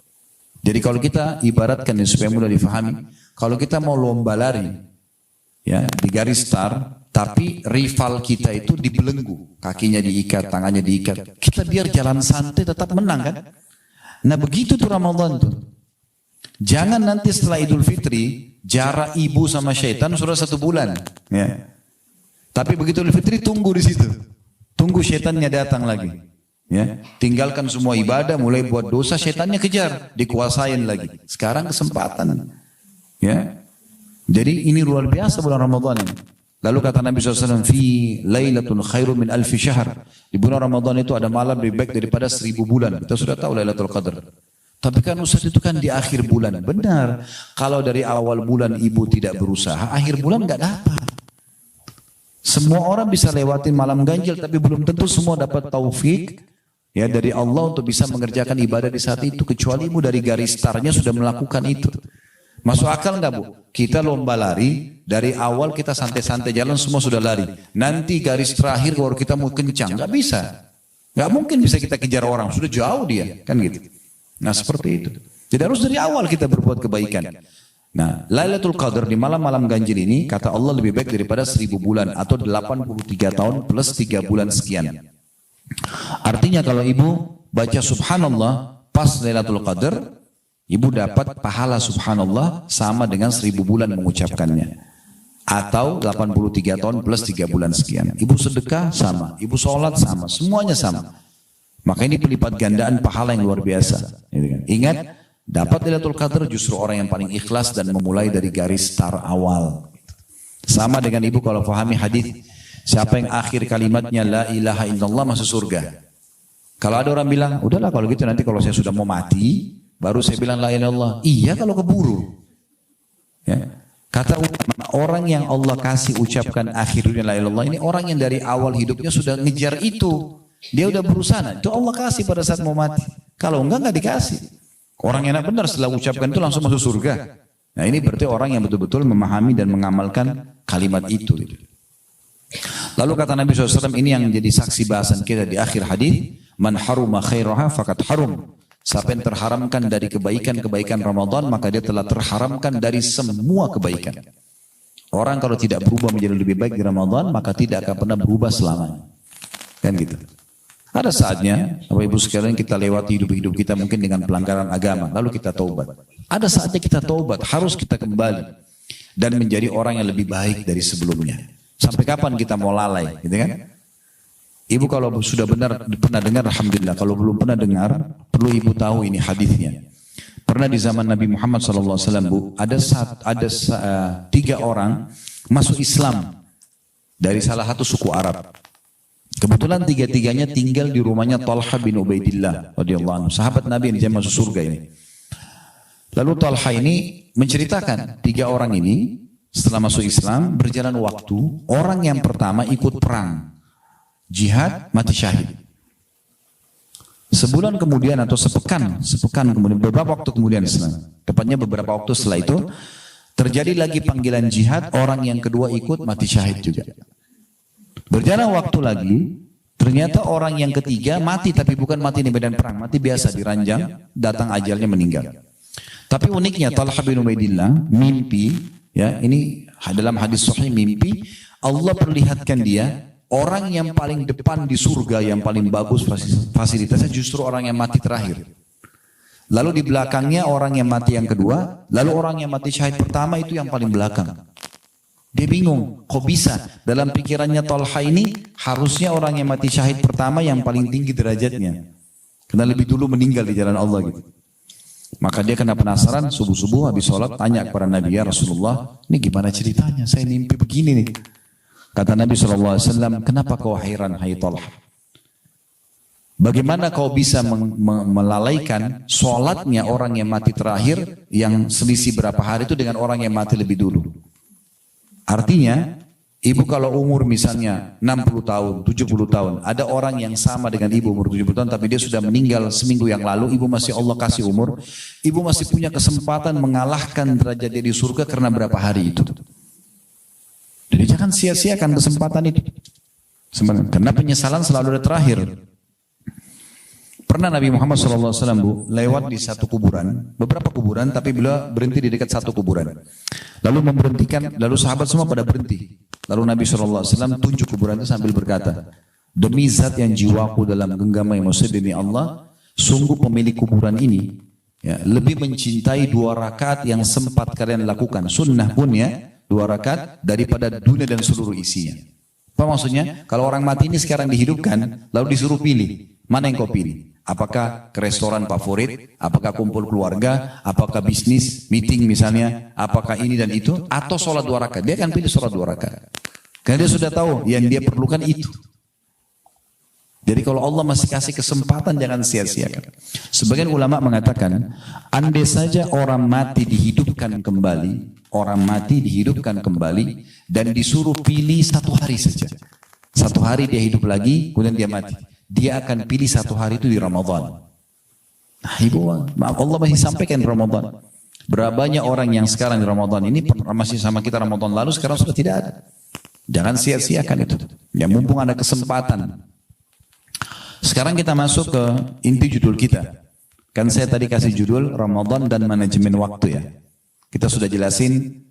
Jadi kalau kita ibaratkan ini supaya mudah difahami, kalau kita mau lomba lari ya di garis start, tapi rival kita itu dibelenggu, kakinya diikat, tangannya diikat, kita biar jalan santai tetap menang kan. Nah begitu tuh Ramadan tuh. Jangan nanti setelah Idul Fitri jarak ibu sama syaitan sudah 1 bulan ya. Tapi begitu Idul Fitri tunggu di situ, tunggu syaitannya datang lagi ya. Tinggalkan semua ibadah, mulai buat dosa, syaitannya kejar, dikuasain lagi. Sekarang kesempatan ya. Jadi ini luar biasa bulan Ramadan ini. Lalu kata Nabi SAW, fi lailatun khairu min alfi syahr. Di bulan Ramadan itu ada malam lebih baik daripada 1000 bulan. Kita sudah tahu Lailatul Qadar. Tapi kan Ustaz itu kan di akhir bulan. Benar. Kalau dari awal bulan ibu tidak berusaha, akhir bulan nggak dapat. Semua orang bisa lewatin malam ganjil, tapi belum tentu semua dapat taufik ya dari Allah untuk bisa mengerjakan ibadah di saat itu. Kecuali ibu dari garis startnya sudah melakukan itu. Masuk akal nggak bu? Kita lomba lari, dari awal kita santai-santai jalan semua sudah lari. Nanti garis terakhir baru kita mau kencang. Nggak bisa. Nggak mungkin bisa kita kejar orang. Sudah jauh dia. Kan gitu. Nah seperti itu. Jadi harus dari awal kita berbuat kebaikan. Nah Lailatul Qadar di malam-malam ganjil ini kata Allah lebih baik daripada 1000 bulan atau 83 tahun plus 3 bulan sekian. Artinya kalau ibu baca subhanallah pas Lailatul Qadar, ibu dapat pahala subhanallah sama dengan 1000 bulan mengucapkannya. Atau 83 tahun plus 3 bulan sekian. Ibu sedekah sama, ibu sholat sama, semuanya sama. Maka ini pelipat gandaan pahala yang luar biasa. Ingat, dapat Lailatul Qadar justru orang yang paling ikhlas dan memulai dari garis start awal. Sama dengan ibu kalau pahami hadis, siapa yang akhir kalimatnya la ilaha illallah masuk surga. Kalau ada orang bilang, udahlah kalau gitu nanti kalau saya sudah mau mati, baru saya bilang la ilaha illallah. Iya kalau keburu. Ya. Kata orang yang Allah kasih ucapkan akhirnya la ilaha illallah ini orang yang dari awal hidupnya sudah ngejar itu. Dia udah berusaha, itu Allah kasih pada saat mau mati. Kalau enggak dikasih. Orang enak benar setelah ucapkan itu langsung masuk surga. Nah ini berarti orang yang betul-betul memahami dan mengamalkan kalimat itu. Lalu kata Nabi SAW ini yang jadi saksi bahasan kita di akhir hadis, man haruma khairaha fakat harum. Siapa yang terharamkan dari kebaikan-kebaikan Ramadan, maka dia telah terharamkan dari semua kebaikan. Orang kalau tidak berubah menjadi lebih baik di Ramadan, maka tidak akan pernah berubah selamanya. Kan gitu. Ada saatnya, Bapak Ibu sekalian kita lewati hidup-hidup kita mungkin dengan pelanggaran agama, lalu kita taubat. Ada saatnya kita taubat, harus kita kembali dan menjadi orang yang lebih baik dari sebelumnya. Sampai kapan kita mau lalai, gitu kan? Ibu kalau sudah benar pernah dengar, alhamdulillah. Kalau belum pernah dengar, perlu ibu tahu ini hadisnya. Pernah di zaman Nabi Muhammad SAW, Bu, ada 3 orang masuk Islam dari salah satu suku Arab. Kebetulan 3-tiganya tinggal di rumahnya Talha bin Ubaidillah radhiyallahu anhu, sahabat Nabi yang masuk surga ini. Lalu Talha ini menceritakan 3 orang ini setelah masuk Islam berjalan waktu, orang yang pertama ikut perang, jihad, mati syahid. Sebulan kemudian atau sepekan kemudian, beberapa waktu kemudian, tepatnya beberapa waktu setelah itu terjadi lagi panggilan jihad, orang yang kedua ikut mati syahid juga. Berjalan waktu lagi, ternyata orang yang ketiga mati, tapi bukan mati di medan perang, mati biasa di ranjang, datang ajalnya meninggal. Tapi uniknya Talha bin Ubaidillah mimpi, ya ini dalam hadis sahih mimpi, Allah perlihatkan dia orang yang paling depan di surga, yang paling bagus fasilitasnya justru orang yang mati terakhir. Lalu di belakangnya orang yang mati yang kedua, lalu orang yang mati syahid pertama itu yang paling belakang. Dia bingung, kok bisa? Dalam pikirannya Talha ini, harusnya orang yang mati syahid pertama yang paling tinggi derajatnya. Karena lebih dulu meninggal di jalan Allah gitu. Maka dia kena penasaran, subuh-subuh habis sholat, tanya kepada Nabi, ya Rasulullah, ini gimana ceritanya? Saya mimpi begini nih. Kata Nabi SAW, kenapa kau heran, hai Talha? Bagaimana kau bisa melalaikan sholatnya orang yang mati terakhir, yang selisih berapa hari itu dengan orang yang mati lebih dulu? Artinya, ibu kalau umur misalnya 60 tahun, 70 tahun, ada orang yang sama dengan ibu umur 70 tahun, tapi dia sudah meninggal seminggu yang lalu, ibu masih Allah kasih umur, ibu masih punya kesempatan mengalahkan derajat dia di surga karena berapa hari itu. Jadi jangan sia-siakan kesempatan itu. Sebenarnya, karena penyesalan selalu ada terakhir. Pernah Nabi Muhammad SAW Bu, lewat di satu kuburan, beberapa kuburan, tapi beliau berhenti di dekat satu kuburan. Lalu memberhentikan, lalu sahabat semua pada berhenti. Lalu Nabi SAW tunjuk kuburan itu sambil berkata, demi zat yang jiwaku dalam genggaman yang maksud demi Allah, sungguh pemilik kuburan ini ya, lebih mencintai 2 rakaat yang sempat kalian lakukan, sunnah pun ya, 2 rakaat daripada dunia dan seluruh isinya. Apa maksudnya? Kalau orang mati ini sekarang dihidupkan, lalu disuruh pilih, mana yang kau pilih? Apakah ke restoran favorit, apakah kumpul keluarga, apakah bisnis, meeting misalnya, apakah ini dan itu, atau sholat 2 rakaat. Dia akan pilih sholat 2 rakaat. Karena dia sudah tahu yang dia perlukan itu. Jadi kalau Allah masih kasih kesempatan jangan sia-siakan. Sebagian ulama mengatakan, andai saja orang mati dihidupkan kembali, dan disuruh pilih 1 hari saja. 1 hari dia hidup lagi, kemudian dia mati. Dia akan pilih 1 hari itu di Ramadan. Nah, maaf Allah masih sampaikan Ramadan. Berapa banyak orang yang sekarang di Ramadan ini masih sama kita Ramadan lalu, sekarang sudah tidak ada. Jangan sia-siakan itu. Ya mumpung ada kesempatan. Sekarang kita masuk ke inti judul kita. Kan saya tadi kasih judul Ramadan dan manajemen waktu ya. Kita sudah jelasin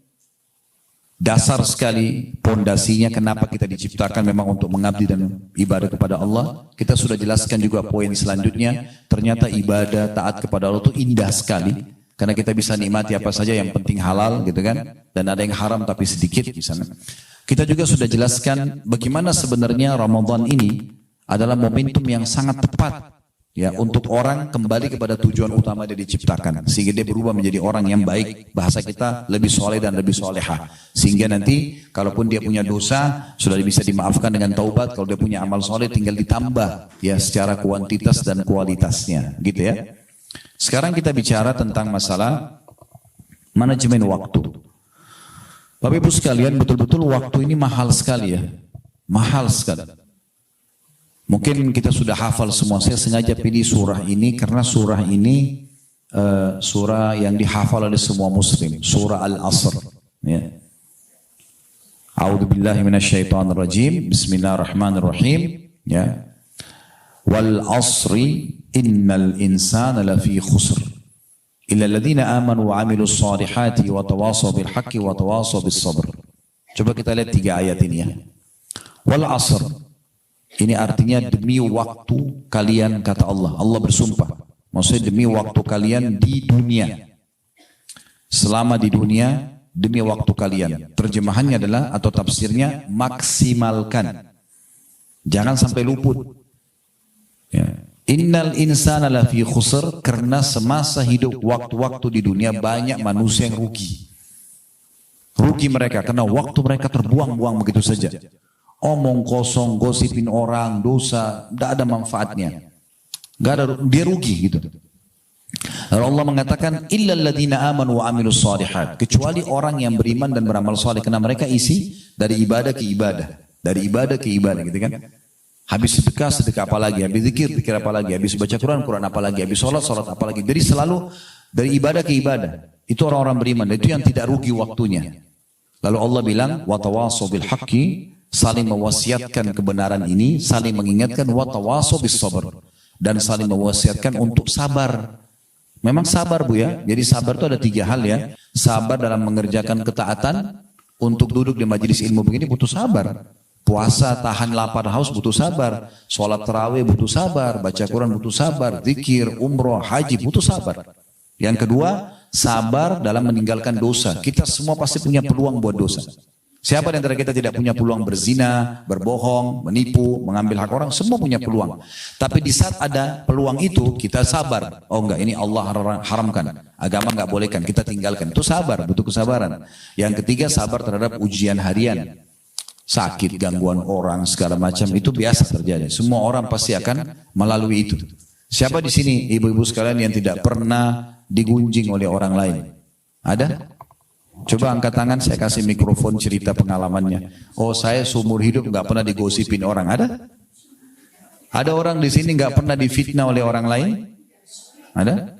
dasar sekali pondasinya kenapa kita diciptakan memang untuk mengabdi dan ibadah kepada Allah. Kita sudah jelaskan juga poin selanjutnya. Ternyata ibadah taat kepada Allah itu indah sekali. Karena kita bisa nikmati apa saja yang penting halal gitu kan. Dan ada yang haram tapi sedikit di sana. Kita juga sudah jelaskan bagaimana sebenarnya Ramadan ini adalah momentum yang sangat tepat ya untuk orang kembali kepada tujuan utama dia diciptakan, sehingga dia berubah menjadi orang yang baik, bahasa kita lebih soleh dan lebih soleha, sehingga nanti kalaupun dia punya dosa sudah bisa dimaafkan dengan taubat, kalau dia punya amal soleh tinggal ditambah ya secara kuantitas dan kualitasnya gitu ya. Sekarang kita bicara tentang masalah manajemen waktu. Bapak Ibu sekalian, betul-betul waktu ini mahal sekali ya, mahal sekali. Mungkin kita sudah hafal semua. Saya sengaja pilih surah ini karena surah ini surah yang dihafal oleh semua muslim. Surah Al-Asr. Ya. A'udzubillahi minasyaitonirrajim. Bismillahirrahmanirrahim. Ya. Wal asri innal insana lafi khusr. Illa alladhina amanu wa amilus salihati wa tawasaw bil haqqi wa tawasaw bis sabr. Coba kita lihat 3 ayat ini ya. Wal asr. Ini artinya demi waktu kalian kata Allah. Allah bersumpah. Maksudnya demi waktu kalian di dunia. Selama di dunia demi waktu kalian. Terjemahannya adalah atau tafsirnya maksimalkan. Jangan sampai luput. Ya. Innal insana lafi khusr, karena semasa hidup waktu-waktu di dunia banyak manusia yang rugi. Rugi mereka karena waktu mereka terbuang-buang begitu saja. Omong kosong, gosipin orang, dosa, tidak ada manfaatnya. Gak ada, dia rugi gitu. Lalu Allah mengatakan, illal ladzina amanu wa amilus shalihat, kecuali orang yang beriman dan beramal saleh, karena mereka isi dari ibadah ke ibadah, dari ibadah ke ibadah gitu kan. Habis sedekah, sedekah apa lagi, habis zikir, zikir apa lagi, habis baca Quran, Quran apa lagi, habis sholat, sholat apa lagi. Jadi selalu dari ibadah ke ibadah. Itu orang-orang beriman, itu yang tidak rugi waktunya. Lalu Allah bilang, wa tawasaw bil haqqi, saling mewasiatkan kebenaran ini, saling mengingatkan wa tawasaw bis sabr, dan saling mewasiatkan untuk sabar. Memang sabar Bu ya. Jadi sabar itu ada 3 hal ya. Sabar dalam mengerjakan ketaatan, untuk duduk di majelis ilmu begini butuh sabar. Puasa, tahan lapar haus butuh sabar. Sholat tarawih butuh sabar. Baca Quran butuh sabar. Zikir, umroh, haji butuh sabar. Yang kedua, sabar dalam meninggalkan dosa. Kita semua pasti punya peluang buat dosa. Siapa di antara kita tidak punya peluang berzina, berbohong, menipu, mengambil hak orang? Semua punya peluang. Tapi di saat ada peluang itu, kita sabar. Oh enggak, ini Allah haramkan. Agama enggak bolehkan, kita tinggalkan. Itu sabar, butuh kesabaran. Yang ketiga, sabar terhadap ujian harian. Sakit, gangguan orang, segala macam. Itu biasa terjadi. Semua orang pasti akan melalui itu. Siapa di sini, ibu-ibu sekalian, yang tidak pernah digunjing oleh orang lain? Ada? Coba angkat tangan, saya kasih mikrofon cerita pengalamannya. Oh, saya seumur hidup nggak pernah digosipin orang. Ada? Ada orang di sini nggak pernah difitnah oleh orang lain? Ada?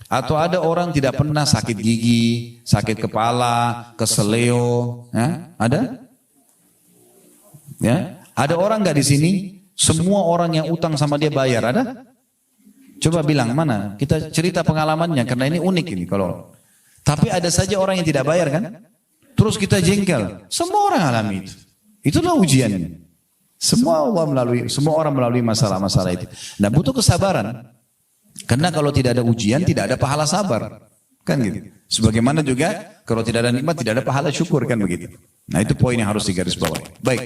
Atau ada orang tidak pernah sakit gigi, sakit kepala, keseleo? Ya? Ada? Ya? Ada orang nggak di sini? Semua orang yang utang sama dia bayar. Ada? Coba bilang mana? Kita cerita pengalamannya karena ini unik ini kalau. Tapi ada saja orang yang tidak bayar kan? Terus kita jengkel. Semua orang alami itu. Itulah ujiannya. Semua orang melalui masalah-masalah itu. Nah, butuh kesabaran. Karena kalau tidak ada ujian, tidak ada pahala sabar. Kan gitu. Sebagaimana juga kalau tidak ada nikmat, tidak ada pahala syukur kan begitu. Nah, itu poin yang harus digarisbawahi. Baik.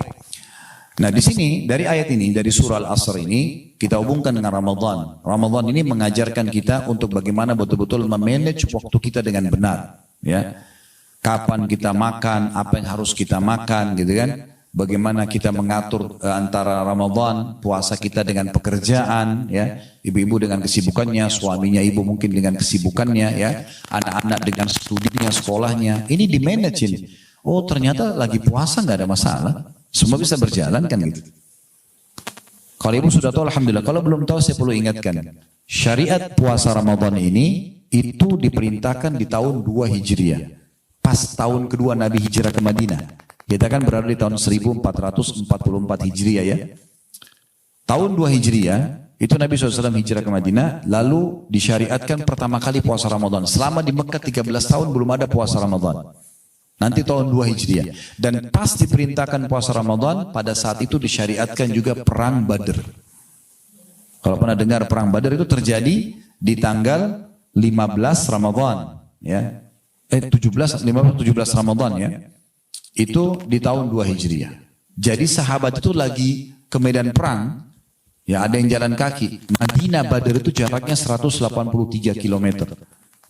Nah, di sini dari ayat ini, dari surah Al-Asr ini kita hubungkan dengan Ramadan. Ramadan ini mengajarkan kita untuk bagaimana betul-betul memanage waktu kita dengan benar, ya. Kapan kita makan, apa yang harus kita makan gitu kan. bagaimana kita mengatur antara Ramadan, puasa kita dengan pekerjaan, ya, ibu-ibu dengan kesibukannya, suaminya ibu mungkin dengan kesibukannya, ya, anak-anak dengan studinya, sekolahnya, ini di manage ini. Oh ternyata lagi puasa nggak ada masalah, semua bisa berjalan kan gitu. Kalau ibu sudah tahu alhamdulillah, kalau belum tahu saya perlu ingatkan, syariat puasa Ramadan ini itu diperintahkan di tahun 2 Hijriah, pas tahun kedua Nabi hijrah ke Madinah. Kita kan berada di tahun 1444 Hijriah ya. Tahun 2 Hijriah, itu Nabi SAW hijrah ke Madinah, lalu disyariatkan pertama kali puasa Ramadan. Selama di Mekah 13 tahun belum ada puasa Ramadan. Nanti tahun 2 Hijriah. Dan pas diperintahkan puasa Ramadan, pada saat itu disyariatkan juga Perang Badr. Kalau pernah dengar Perang Badr itu terjadi di tanggal 15 Ramadan. Ya. 17 Ramadan ya. Itu di tahun 2 Hijriah. Jadi sahabat itu lagi ke medan perang, ya ada yang jalan kaki. Madinah Badr itu jaraknya 183 km.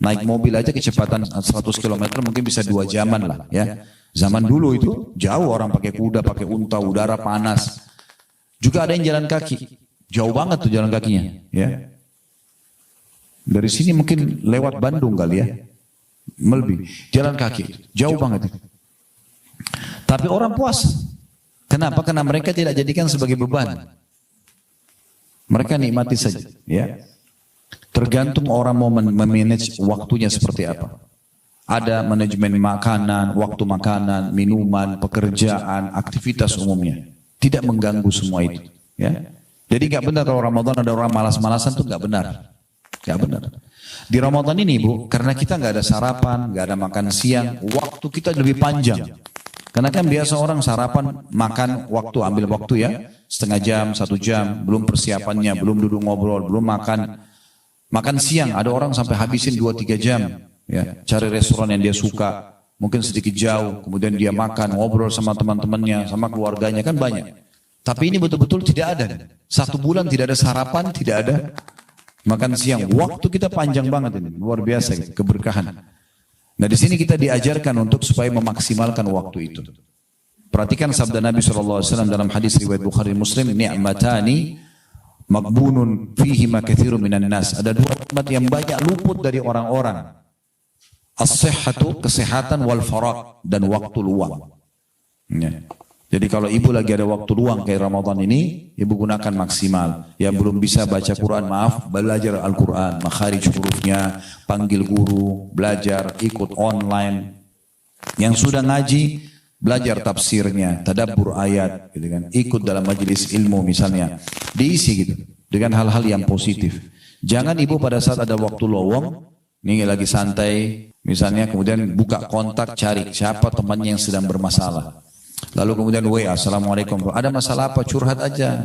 Naik mobil aja kecepatan 100 km mungkin bisa 2 jaman lah ya. Zaman dulu itu jauh, orang pakai kuda, pakai unta, udara panas. Juga ada yang jalan kaki. Jauh banget tuh jalan kakinya ya. Dari sini mungkin lewat Bandung kali ya. Melbi, jalan kaki, jauh banget. Tapi orang puasa. Kenapa? Karena mereka tidak jadikan sebagai beban. Mereka nikmati saja. Ya. Tergantung orang mau memanage waktunya seperti apa. Ada manajemen makanan, waktu makanan, minuman, pekerjaan, aktivitas umumnya. Tidak mengganggu semua itu. Ya. Jadi nggak benar kalau Ramadan ada orang malas-malasan itu nggak benar. Nggak benar. Di Ramadan ini Bu, karena kita nggak ada sarapan, nggak ada makan siang, waktu kita lebih panjang. Karena kan biasa orang sarapan, makan waktu, ambil waktu ya, setengah jam, 1 jam, belum persiapannya, belum duduk ngobrol, belum makan. Makan siang, ada orang sampai habisin 2-3 jam, ya, cari restoran yang dia suka, mungkin sedikit jauh, kemudian dia makan, ngobrol sama teman-temannya, sama keluarganya, kan banyak. Tapi ini betul-betul tidak ada. 1 bulan tidak ada sarapan, tidak ada makan siang. Waktu kita panjang banget ini, luar biasa, keberkahan. Nah di sini kita diajarkan untuk supaya memaksimalkan waktu itu. Perhatikan sabda Nabi SAW dalam hadis riwayat Bukhari Muslim, ni'matani magbunun fihi ma katsirun minan nas. Ada 2 nikmat yang banyak luput dari orang-orang. As-sihhatu, kesehatan, wal faragh, dan waktu luang. Ya. Jadi kalau ibu lagi ada waktu luang kayak Ramadan ini, ibu gunakan maksimal. Yang belum bisa baca Quran, maaf, belajar Al-Quran, makharij hurufnya, panggil guru, belajar, ikut online. Yang sudah ngaji, belajar tafsirnya, tadabbur ayat, gitu kan. Ikut dalam majelis ilmu misalnya, diisi gitu dengan hal-hal yang positif. Jangan ibu pada saat ada waktu lowong, ini lagi santai, misalnya kemudian buka kontak, cari siapa temannya yang sedang bermasalah. Lalu kemudian WA, assalamualaikum, ada masalah apa, curhat aja.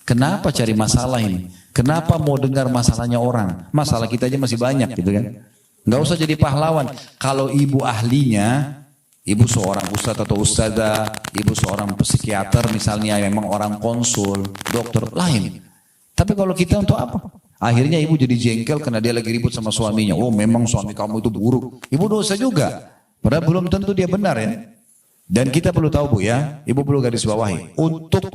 Kenapa cari masalah ini? Kenapa mau dengar masalahnya orang? Masalah kita aja masih banyak gitu kan. Nggak usah jadi pahlawan. Kalau ibu ahlinya, ibu seorang ustadz atau ustadzah, ibu seorang psikiater misalnya, memang orang konsul, dokter, lain. Tapi kalau kita untuk apa? Akhirnya ibu jadi jengkel karena dia lagi ribut sama suaminya. Oh memang suami kamu itu buruk. Ibu dosa juga. Padahal belum tentu dia benar ya. Dan kita perlu tahu Bu ya, ibu perlu garis bawahi. Untuk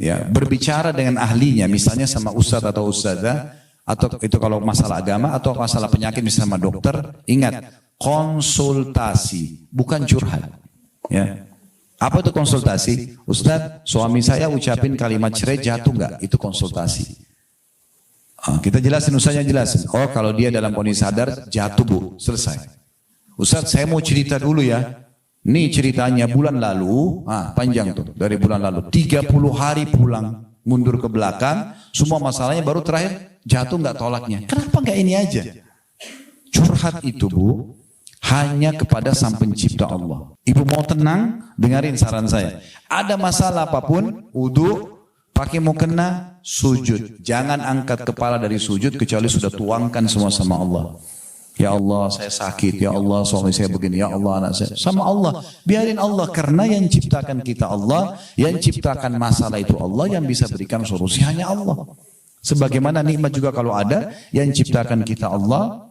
ya berbicara dengan ahlinya, misalnya sama ustadz atau ustadzah, atau itu kalau masalah agama atau masalah penyakit misalnya sama dokter, ingat konsultasi, bukan curhat. Ya. Apa itu konsultasi? Ustadz, suami saya ucapin kalimat cerai, jatuh nggak? Itu konsultasi. Kita jelasin, ustadznya jelasin. Oh kalau dia dalam kondisi sadar, jatuh Bu, selesai. Ustadz saya mau cerita dulu ya. Nih ceritanya bulan lalu, panjang tuh, dari bulan lalu. 30 hari pulang, mundur ke belakang, semua masalahnya baru terakhir, jatuh nggak tolaknya. Kenapa nggak ini aja? Curhat itu Bu, hanya kepada Sang Pencipta Allah. Ibu mau tenang, dengarin saran saya. Ada masalah apapun, wudu, pakai mau kena, sujud. Jangan angkat kepala dari sujud, kecuali sudah tuangkan semua sama Allah. Ya Allah saya sakit, ya Allah suami saya begini, ya Allah anak saya. Sama Allah, biarin Allah, karena yang ciptakan kita Allah, yang ciptakan masalah itu Allah, yang bisa berikan solusi hanya Allah. Sebagaimana nikmat juga kalau ada, yang ciptakan kita Allah,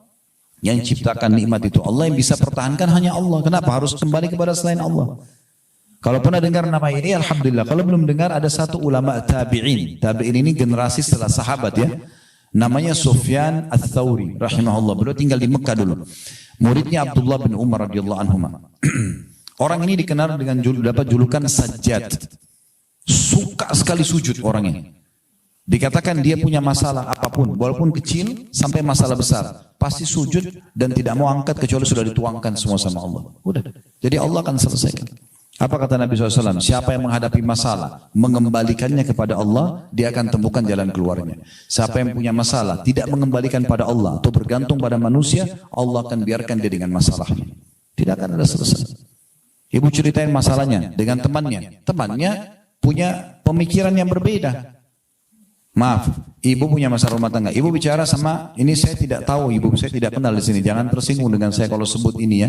yang ciptakan nikmat itu Allah, yang bisa pertahankan hanya Allah. Kenapa harus kembali kepada selain Allah? Kalau pernah dengar nama ini, alhamdulillah. Kalau belum dengar, ada satu ulama tabi'in. Tabi'in ini generasi setelah sahabat ya. Namanya Sufyan Ats-Tsauri rahimahullah. Beliau tinggal di Mekah dulu. Muridnya Abdullah bin Umar radhiyallahu anhuma. Orang ini dikenal dengan dapat julukan Sajjad. Suka sekali sujud orangnya. Dikatakan dia punya masalah apapun, walaupun kecil sampai masalah besar, pasti sujud dan tidak mau angkat kecuali sudah dituangkan semua sama Allah. Udah. Jadi Allah akan selesaikan. Apa kata Nabi SAW? Siapa yang menghadapi masalah, mengembalikannya kepada Allah, dia akan temukan jalan keluarnya. Siapa yang punya masalah, tidak mengembalikan pada Allah atau bergantung pada manusia, Allah akan biarkan dia dengan masalahnya. Tidak akan ada selesai. Ibu ceritain masalahnya dengan temannya. Temannya punya pemikiran yang berbeda. Maaf, ibu punya masalah rumah tangga. Ibu bicara sama, ini saya tidak tahu, ibu saya tidak kenal di sini. Jangan tersinggung dengan saya kalau sebut ini ya.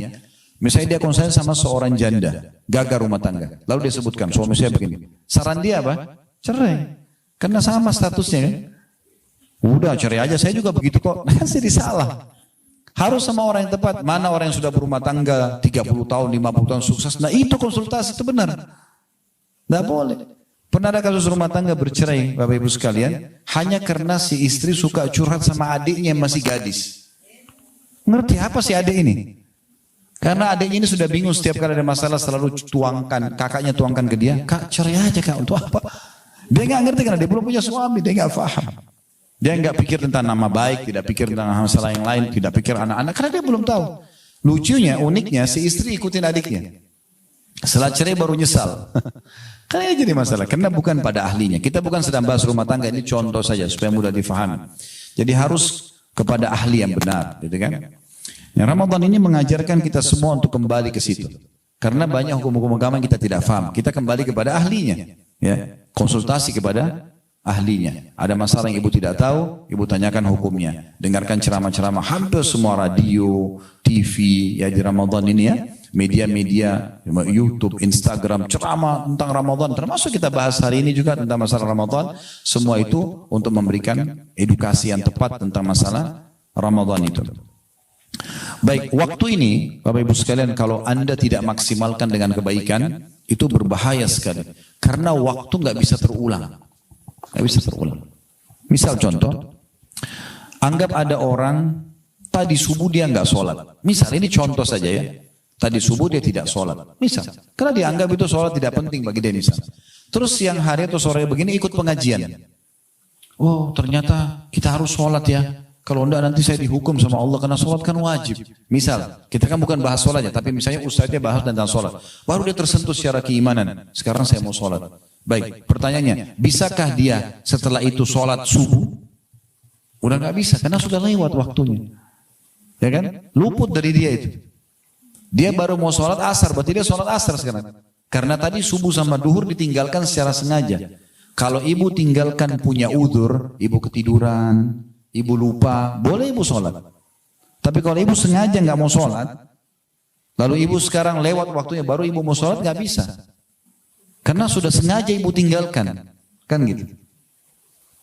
Misalnya dia konsen sama seorang janda, gagal rumah tangga. Lalu dia sebutkan, suami saya begini. Saran dia apa? Cerai. Karena sama statusnya kan. Udah cerai aja, saya juga begitu kok. Nah, jadi salah. Harus sama orang yang tepat. Mana orang yang sudah berumah tangga 30 tahun, 50 tahun sukses. Nah itu konsultasi itu benar. Tidak boleh. Pernah ada kasus rumah tangga bercerai, Bapak Ibu sekalian, hanya karena si istri suka curhat sama adiknya yang masih gadis. Ngerti apa sih adik ini? Karena adiknya ini sudah bingung setiap kali ada masalah selalu tuangkan, kakaknya tuangkan ke dia, kak cerai aja kak, untuk apa? Dia nggak ngerti karena dia belum punya suami, dia nggak paham. Dia nggak pikir tentang nama baik, tidak pikir tentang masalah yang lain, tidak pikir anak-anak, karena dia belum tahu. Lucunya, uniknya, si istri ikutin adiknya. Setelah cerai baru nyesal. Karena jadi masalah, karena bukan pada ahlinya. Kita bukan sedang bahas rumah tangga, ini contoh saja supaya mudah difahami. Jadi harus kepada ahli yang benar, gitu kan? Yang Ramadan ini mengajarkan kita semua untuk kembali ke situ. Karena banyak hukum-hukum agama yang kita tidak paham. Kita kembali kepada ahlinya, ya. Konsultasi kepada ahlinya. Ada masalah yang ibu tidak tahu, ibu tanyakan hukumnya. Dengarkan ceramah-ceramah hampir semua radio, TV ya di Ramadan ini ya. Media-media, YouTube, Instagram, ceramah tentang Ramadan. Termasuk kita bahas hari ini juga tentang masalah Ramadan. Semua itu untuk memberikan edukasi yang tepat tentang masalah Ramadan itu. Baik, waktu ini Bapak Ibu sekalian, kalau Anda tidak maksimalkan dengan kebaikan, itu berbahaya sekali. Karena waktu nggak bisa terulang. Nggak bisa terulang. Misal contoh, anggap ada orang tadi subuh dia nggak sholat. Misal ini contoh saja ya. Tadi subuh dia tidak sholat. Misal, karena dianggap itu sholat tidak penting bagi dia misal. Terus siang hari atau sore begini ikut pengajian. Oh ternyata kita harus sholat ya. Kalau enggak nanti saya dihukum sama Allah karena sholat kan wajib. Misal, kita kan bukan bahas sholatnya, tapi misalnya ustadznya bahas tentang sholat. Baru dia tersentuh secara keimanan. Sekarang saya mau sholat. Baik, pertanyaannya, bisakah dia setelah itu sholat subuh? Udah nggak bisa, karena sudah lewat waktunya. Ya kan? Luput dari dia itu. Dia baru mau sholat asar, berarti dia sholat asar sekarang. Karena tadi subuh sama duhur ditinggalkan secara sengaja. Kalau ibu tinggalkan punya udzur, ibu ketiduran, ibu lupa, boleh ibu sholat. Tapi kalau ibu sengaja nggak mau sholat, lalu ibu sekarang lewat waktunya baru ibu mau sholat, nggak bisa. Karena sudah sengaja ibu tinggalkan, kan gitu.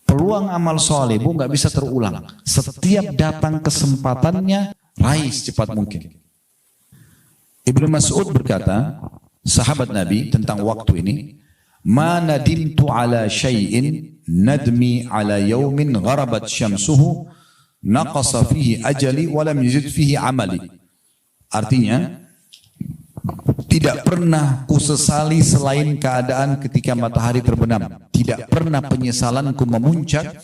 Peluang amal soleh ibu nggak bisa terulang. Setiap datang kesempatannya, raih secepat mungkin. Ibnu Mas'ud berkata, sahabat Nabi tentang waktu ini, "Ma nadimtu ala syai'in nadmi ala yaumin gharabat syamsuhu naqasa fihi ajali wa lam yuzid fihi amali." Artinya, tidak pernah kusesali selain keadaan ketika matahari terbenam. Tidak pernah penyesalanku memuncak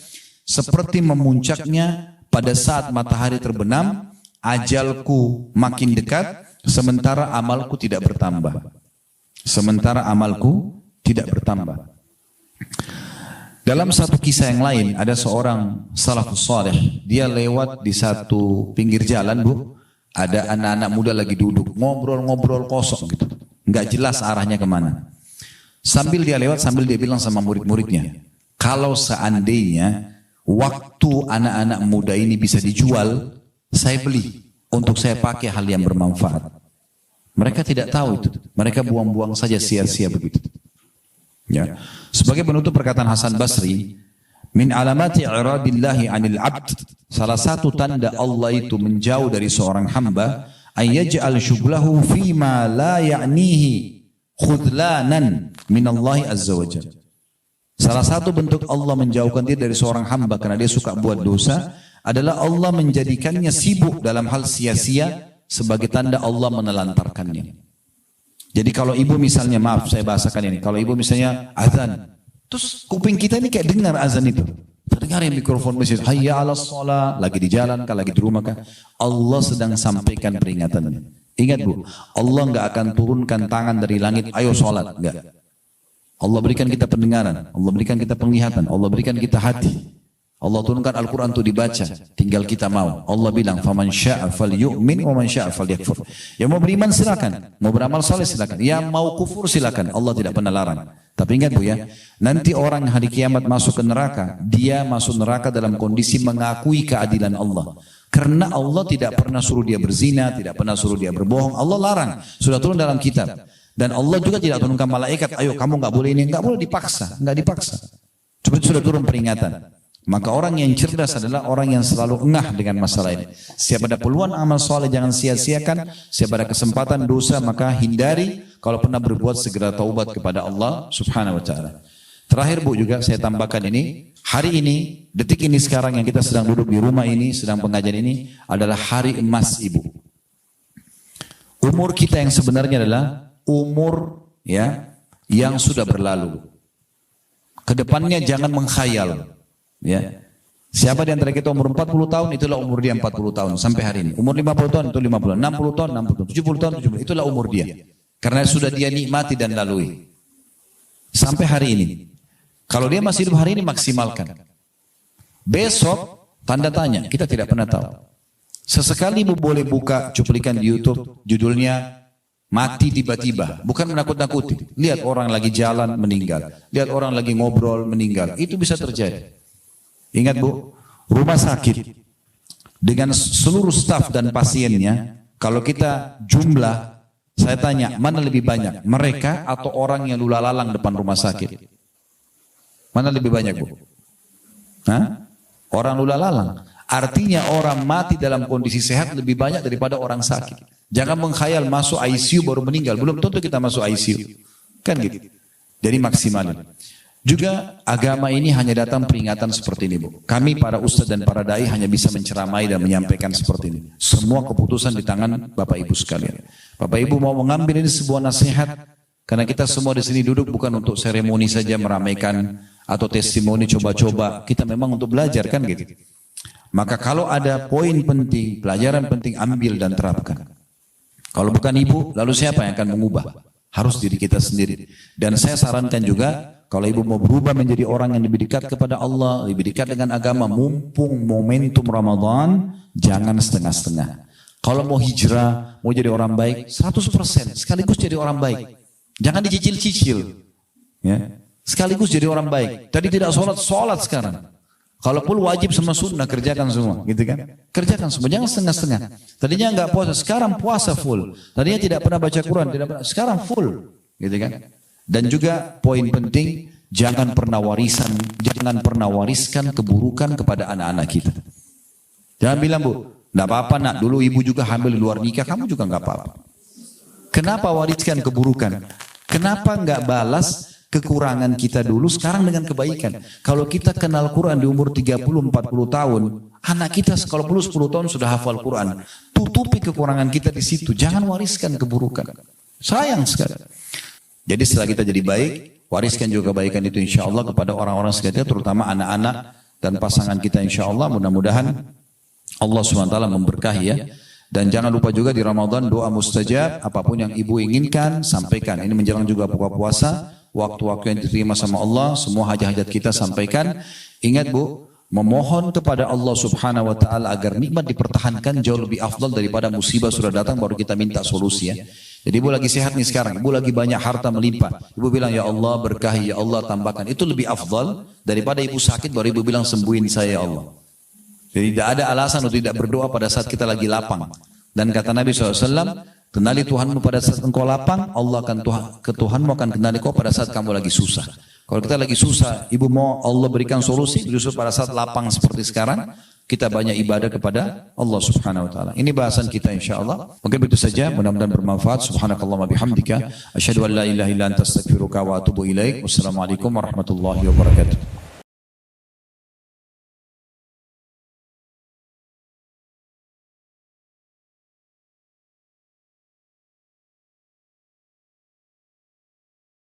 seperti memuncaknya pada saat matahari terbenam, ajalku makin dekat, sementara amalku tidak bertambah. Sementara amalku tidak bertambah. Dalam satu kisah yang lain, ada seorang salafus saleh. Dia lewat di satu pinggir jalan, Bu. Ada anak-anak muda lagi duduk, ngobrol-ngobrol kosong gitu. Nggak jelas arahnya kemana. Sambil dia lewat, sambil dia bilang sama murid-muridnya, kalau seandainya waktu anak-anak muda ini bisa dijual, saya beli. Untuk saya pakai hal yang bermanfaat. Mereka tidak tahu itu. Mereka buang-buang saja sia-sia begitu. Ya. Sebagai penutup perkataan Hasan Basri, min alamati i'radillahi 'anil 'abd, salah satu tanda Allah itu menjauh dari seorang hamba, ayyaj'al syughlahu fima la ya'nihi khudlanan minallahi azza wa jalla. Salah satu bentuk Allah menjauhkan dia dari seorang hamba karena dia suka buat dosa adalah Allah menjadikannya sibuk dalam hal sia-sia sebagai tanda Allah menelantarkannya. Jadi kalau ibu misalnya, maaf saya bahasakan ini, kalau ibu misalnya azan, terus kuping kita ini kayak dengar azan itu. Terdengar yang mikrofon masjid, hayya ala sholat, lagi di jalan kah, lagi di rumah kah, Allah sedang sampaikan peringatannya. Ingat bu, Allah nggak akan turunkan tangan dari langit, ayo sholat, enggak. Allah berikan kita pendengaran, Allah berikan kita penglihatan, Allah berikan kita hati. Allah turunkan Al-Quran itu dibaca, tinggal kita mau. Allah bilang, faman sya'a falyu'min wa man sya'a falyakfur. Yang mau beriman silakan, mau beramal saleh silakan, yang mau kufur silakan. Allah tidak pernah larang. Tapi ingat bu ya, nanti orang hari kiamat masuk ke neraka, dia masuk neraka dalam kondisi mengakui keadilan Allah. Karena Allah tidak pernah suruh dia berzina, tidak pernah suruh dia berbohong. Allah larang, sudah turun dalam kitab. Dan Allah juga tidak turunkan malaikat, ayo kamu nggak boleh ini, nggak boleh dipaksa, nggak dipaksa. Seperti sudah turun peringatan. Maka orang yang cerdas adalah orang yang selalu engah dengan masalah ini. Siapa ada peluang amal soleh jangan sia-siakan. Siapa ada kesempatan dosa maka hindari. Kalau pernah berbuat segera taubat kepada Allah subhanahu wa ta'ala. Terakhir bu juga saya tambahkan ini. Hari ini, detik ini sekarang yang kita sedang duduk di rumah ini, sedang pengajian ini adalah hari emas ibu. Umur kita yang sebenarnya adalah umur ya yang sudah berlalu. Kedepannya jangan mengkhayal. Ya. Siapa di antara kita umur 40 tahun itulah umur dia 40 tahun sampai hari ini. Umur 50 tahun itu 50, 60 tahun 60 tahun, 70 tahun 70 itulah umur dia. Karena sudah dia nikmati dan lalui. Sampai hari ini. Kalau dia masih hidup hari ini maksimalkan. Besok tanda tanya, kita tidak pernah tahu. Sesekali ibu boleh buka cuplikan di YouTube judulnya mati tiba-tiba, bukan menakut-nakuti. Lihat orang lagi jalan meninggal, lihat orang lagi ngobrol meninggal, itu bisa terjadi. Ingat bu, rumah sakit dengan seluruh staf dan pasiennya, kalau kita jumlah, saya tanya, mana lebih banyak? Mereka atau orang yang lula-lalang depan rumah sakit? Mana lebih banyak bu? Hah? Orang lula-lalang. Artinya orang mati dalam kondisi sehat lebih banyak daripada orang sakit. Jangan mengkhayal masuk ICU baru meninggal. Belum tentu kita masuk ICU. Kan gitu. Jadi maksimalin. Juga agama ini hanya datang peringatan seperti ini bu. Kami para ustadz dan para dai hanya bisa menceramai dan menyampaikan seperti ini. Semua keputusan di tangan bapak ibu sekalian. Bapak ibu mau mengambil ini sebuah nasihat. Karena kita semua di sini duduk bukan untuk seremoni saja meramaikan atau testimoni coba-coba. Kita memang untuk belajar kan gitu. Maka kalau ada poin penting, pelajaran penting ambil dan terapkan. Kalau bukan ibu, lalu siapa yang akan mengubah? Harus diri kita sendiri. Dan saya sarankan juga, kalau ibu mau berubah menjadi orang yang lebih dekat kepada Allah, lebih dekat dengan agama, mumpung momentum Ramadan, jangan setengah-setengah. Kalau mau hijrah, mau jadi orang baik, 100% sekaligus jadi orang baik. Jangan dicicil-cicil. Ya. Sekaligus jadi orang baik. Tadi tidak sholat sekarang. Kalau pun wajib sama sunnah, kerjakan semua. Gitu kan? Kerjakan semua, jangan setengah-setengah. Tadinya enggak puasa, sekarang puasa full. Tadinya tidak pernah baca Quran, sekarang full. Gitu kan? Dan juga poin penting, jangan pernah wariskan keburukan kepada anak-anak kita. Jangan bilang bu, enggak apa-apa nak, dulu ibu juga hamil di luar nikah, kamu juga enggak apa-apa. Kenapa wariskan keburukan? Kenapa enggak balas kekurangan kita dulu sekarang dengan kebaikan? Kalau kita kenal Quran di umur 30-40 tahun, anak kita kalau perlu 10 tahun sudah hafal Quran. Tutupi kekurangan kita di situ, jangan wariskan keburukan. Sayang sekali. Jadi setelah kita jadi baik, wariskan juga kebaikan itu insya Allah kepada orang-orang sekitar, terutama anak-anak dan pasangan kita insya Allah. Mudah-mudahan Allah SWT memberkahi ya. Dan jangan lupa juga di Ramadan doa mustajab, apapun yang ibu inginkan sampaikan. Ini menjelang juga buka puasa, waktu-waktu yang diterima sama Allah, semua hajat-hajat kita sampaikan. Ingat bu, memohon kepada Allah Subhanahu wa taala agar nikmat dipertahankan jauh lebih afdal daripada musibah sudah datang baru kita minta solusi ya. Jadi ibu lagi sehat nih sekarang, ibu lagi banyak harta melimpah. Ibu bilang ya Allah berkahi, ya Allah tambahkan. Itu lebih afdal daripada ibu sakit baru ibu bilang sembuhin saya ya Allah. Jadi tidak ada alasan untuk tidak berdoa pada saat kita lagi lapang. Dan kata Nabi SAW, kenali Tuhanmu pada saat engkau lapang, Allah akan Tuhanmu akan kenali kau pada saat kamu lagi susah. Kalau kita lagi susah, ibu mau Allah berikan solusi, justru pada saat lapang seperti sekarang, kita banyak ibadah kepada Allah Subhanahu wa taala. Ini bahasan kita insyaallah. Mungkin begitu saja, mudah-mudahan bermanfaat. Subhanakallahumma bihamdika asyhadu an la ilaha illa anta astaghfiruka wa atubu ilaik. Wassalamualaikum warahmatullahi wabarakatuh.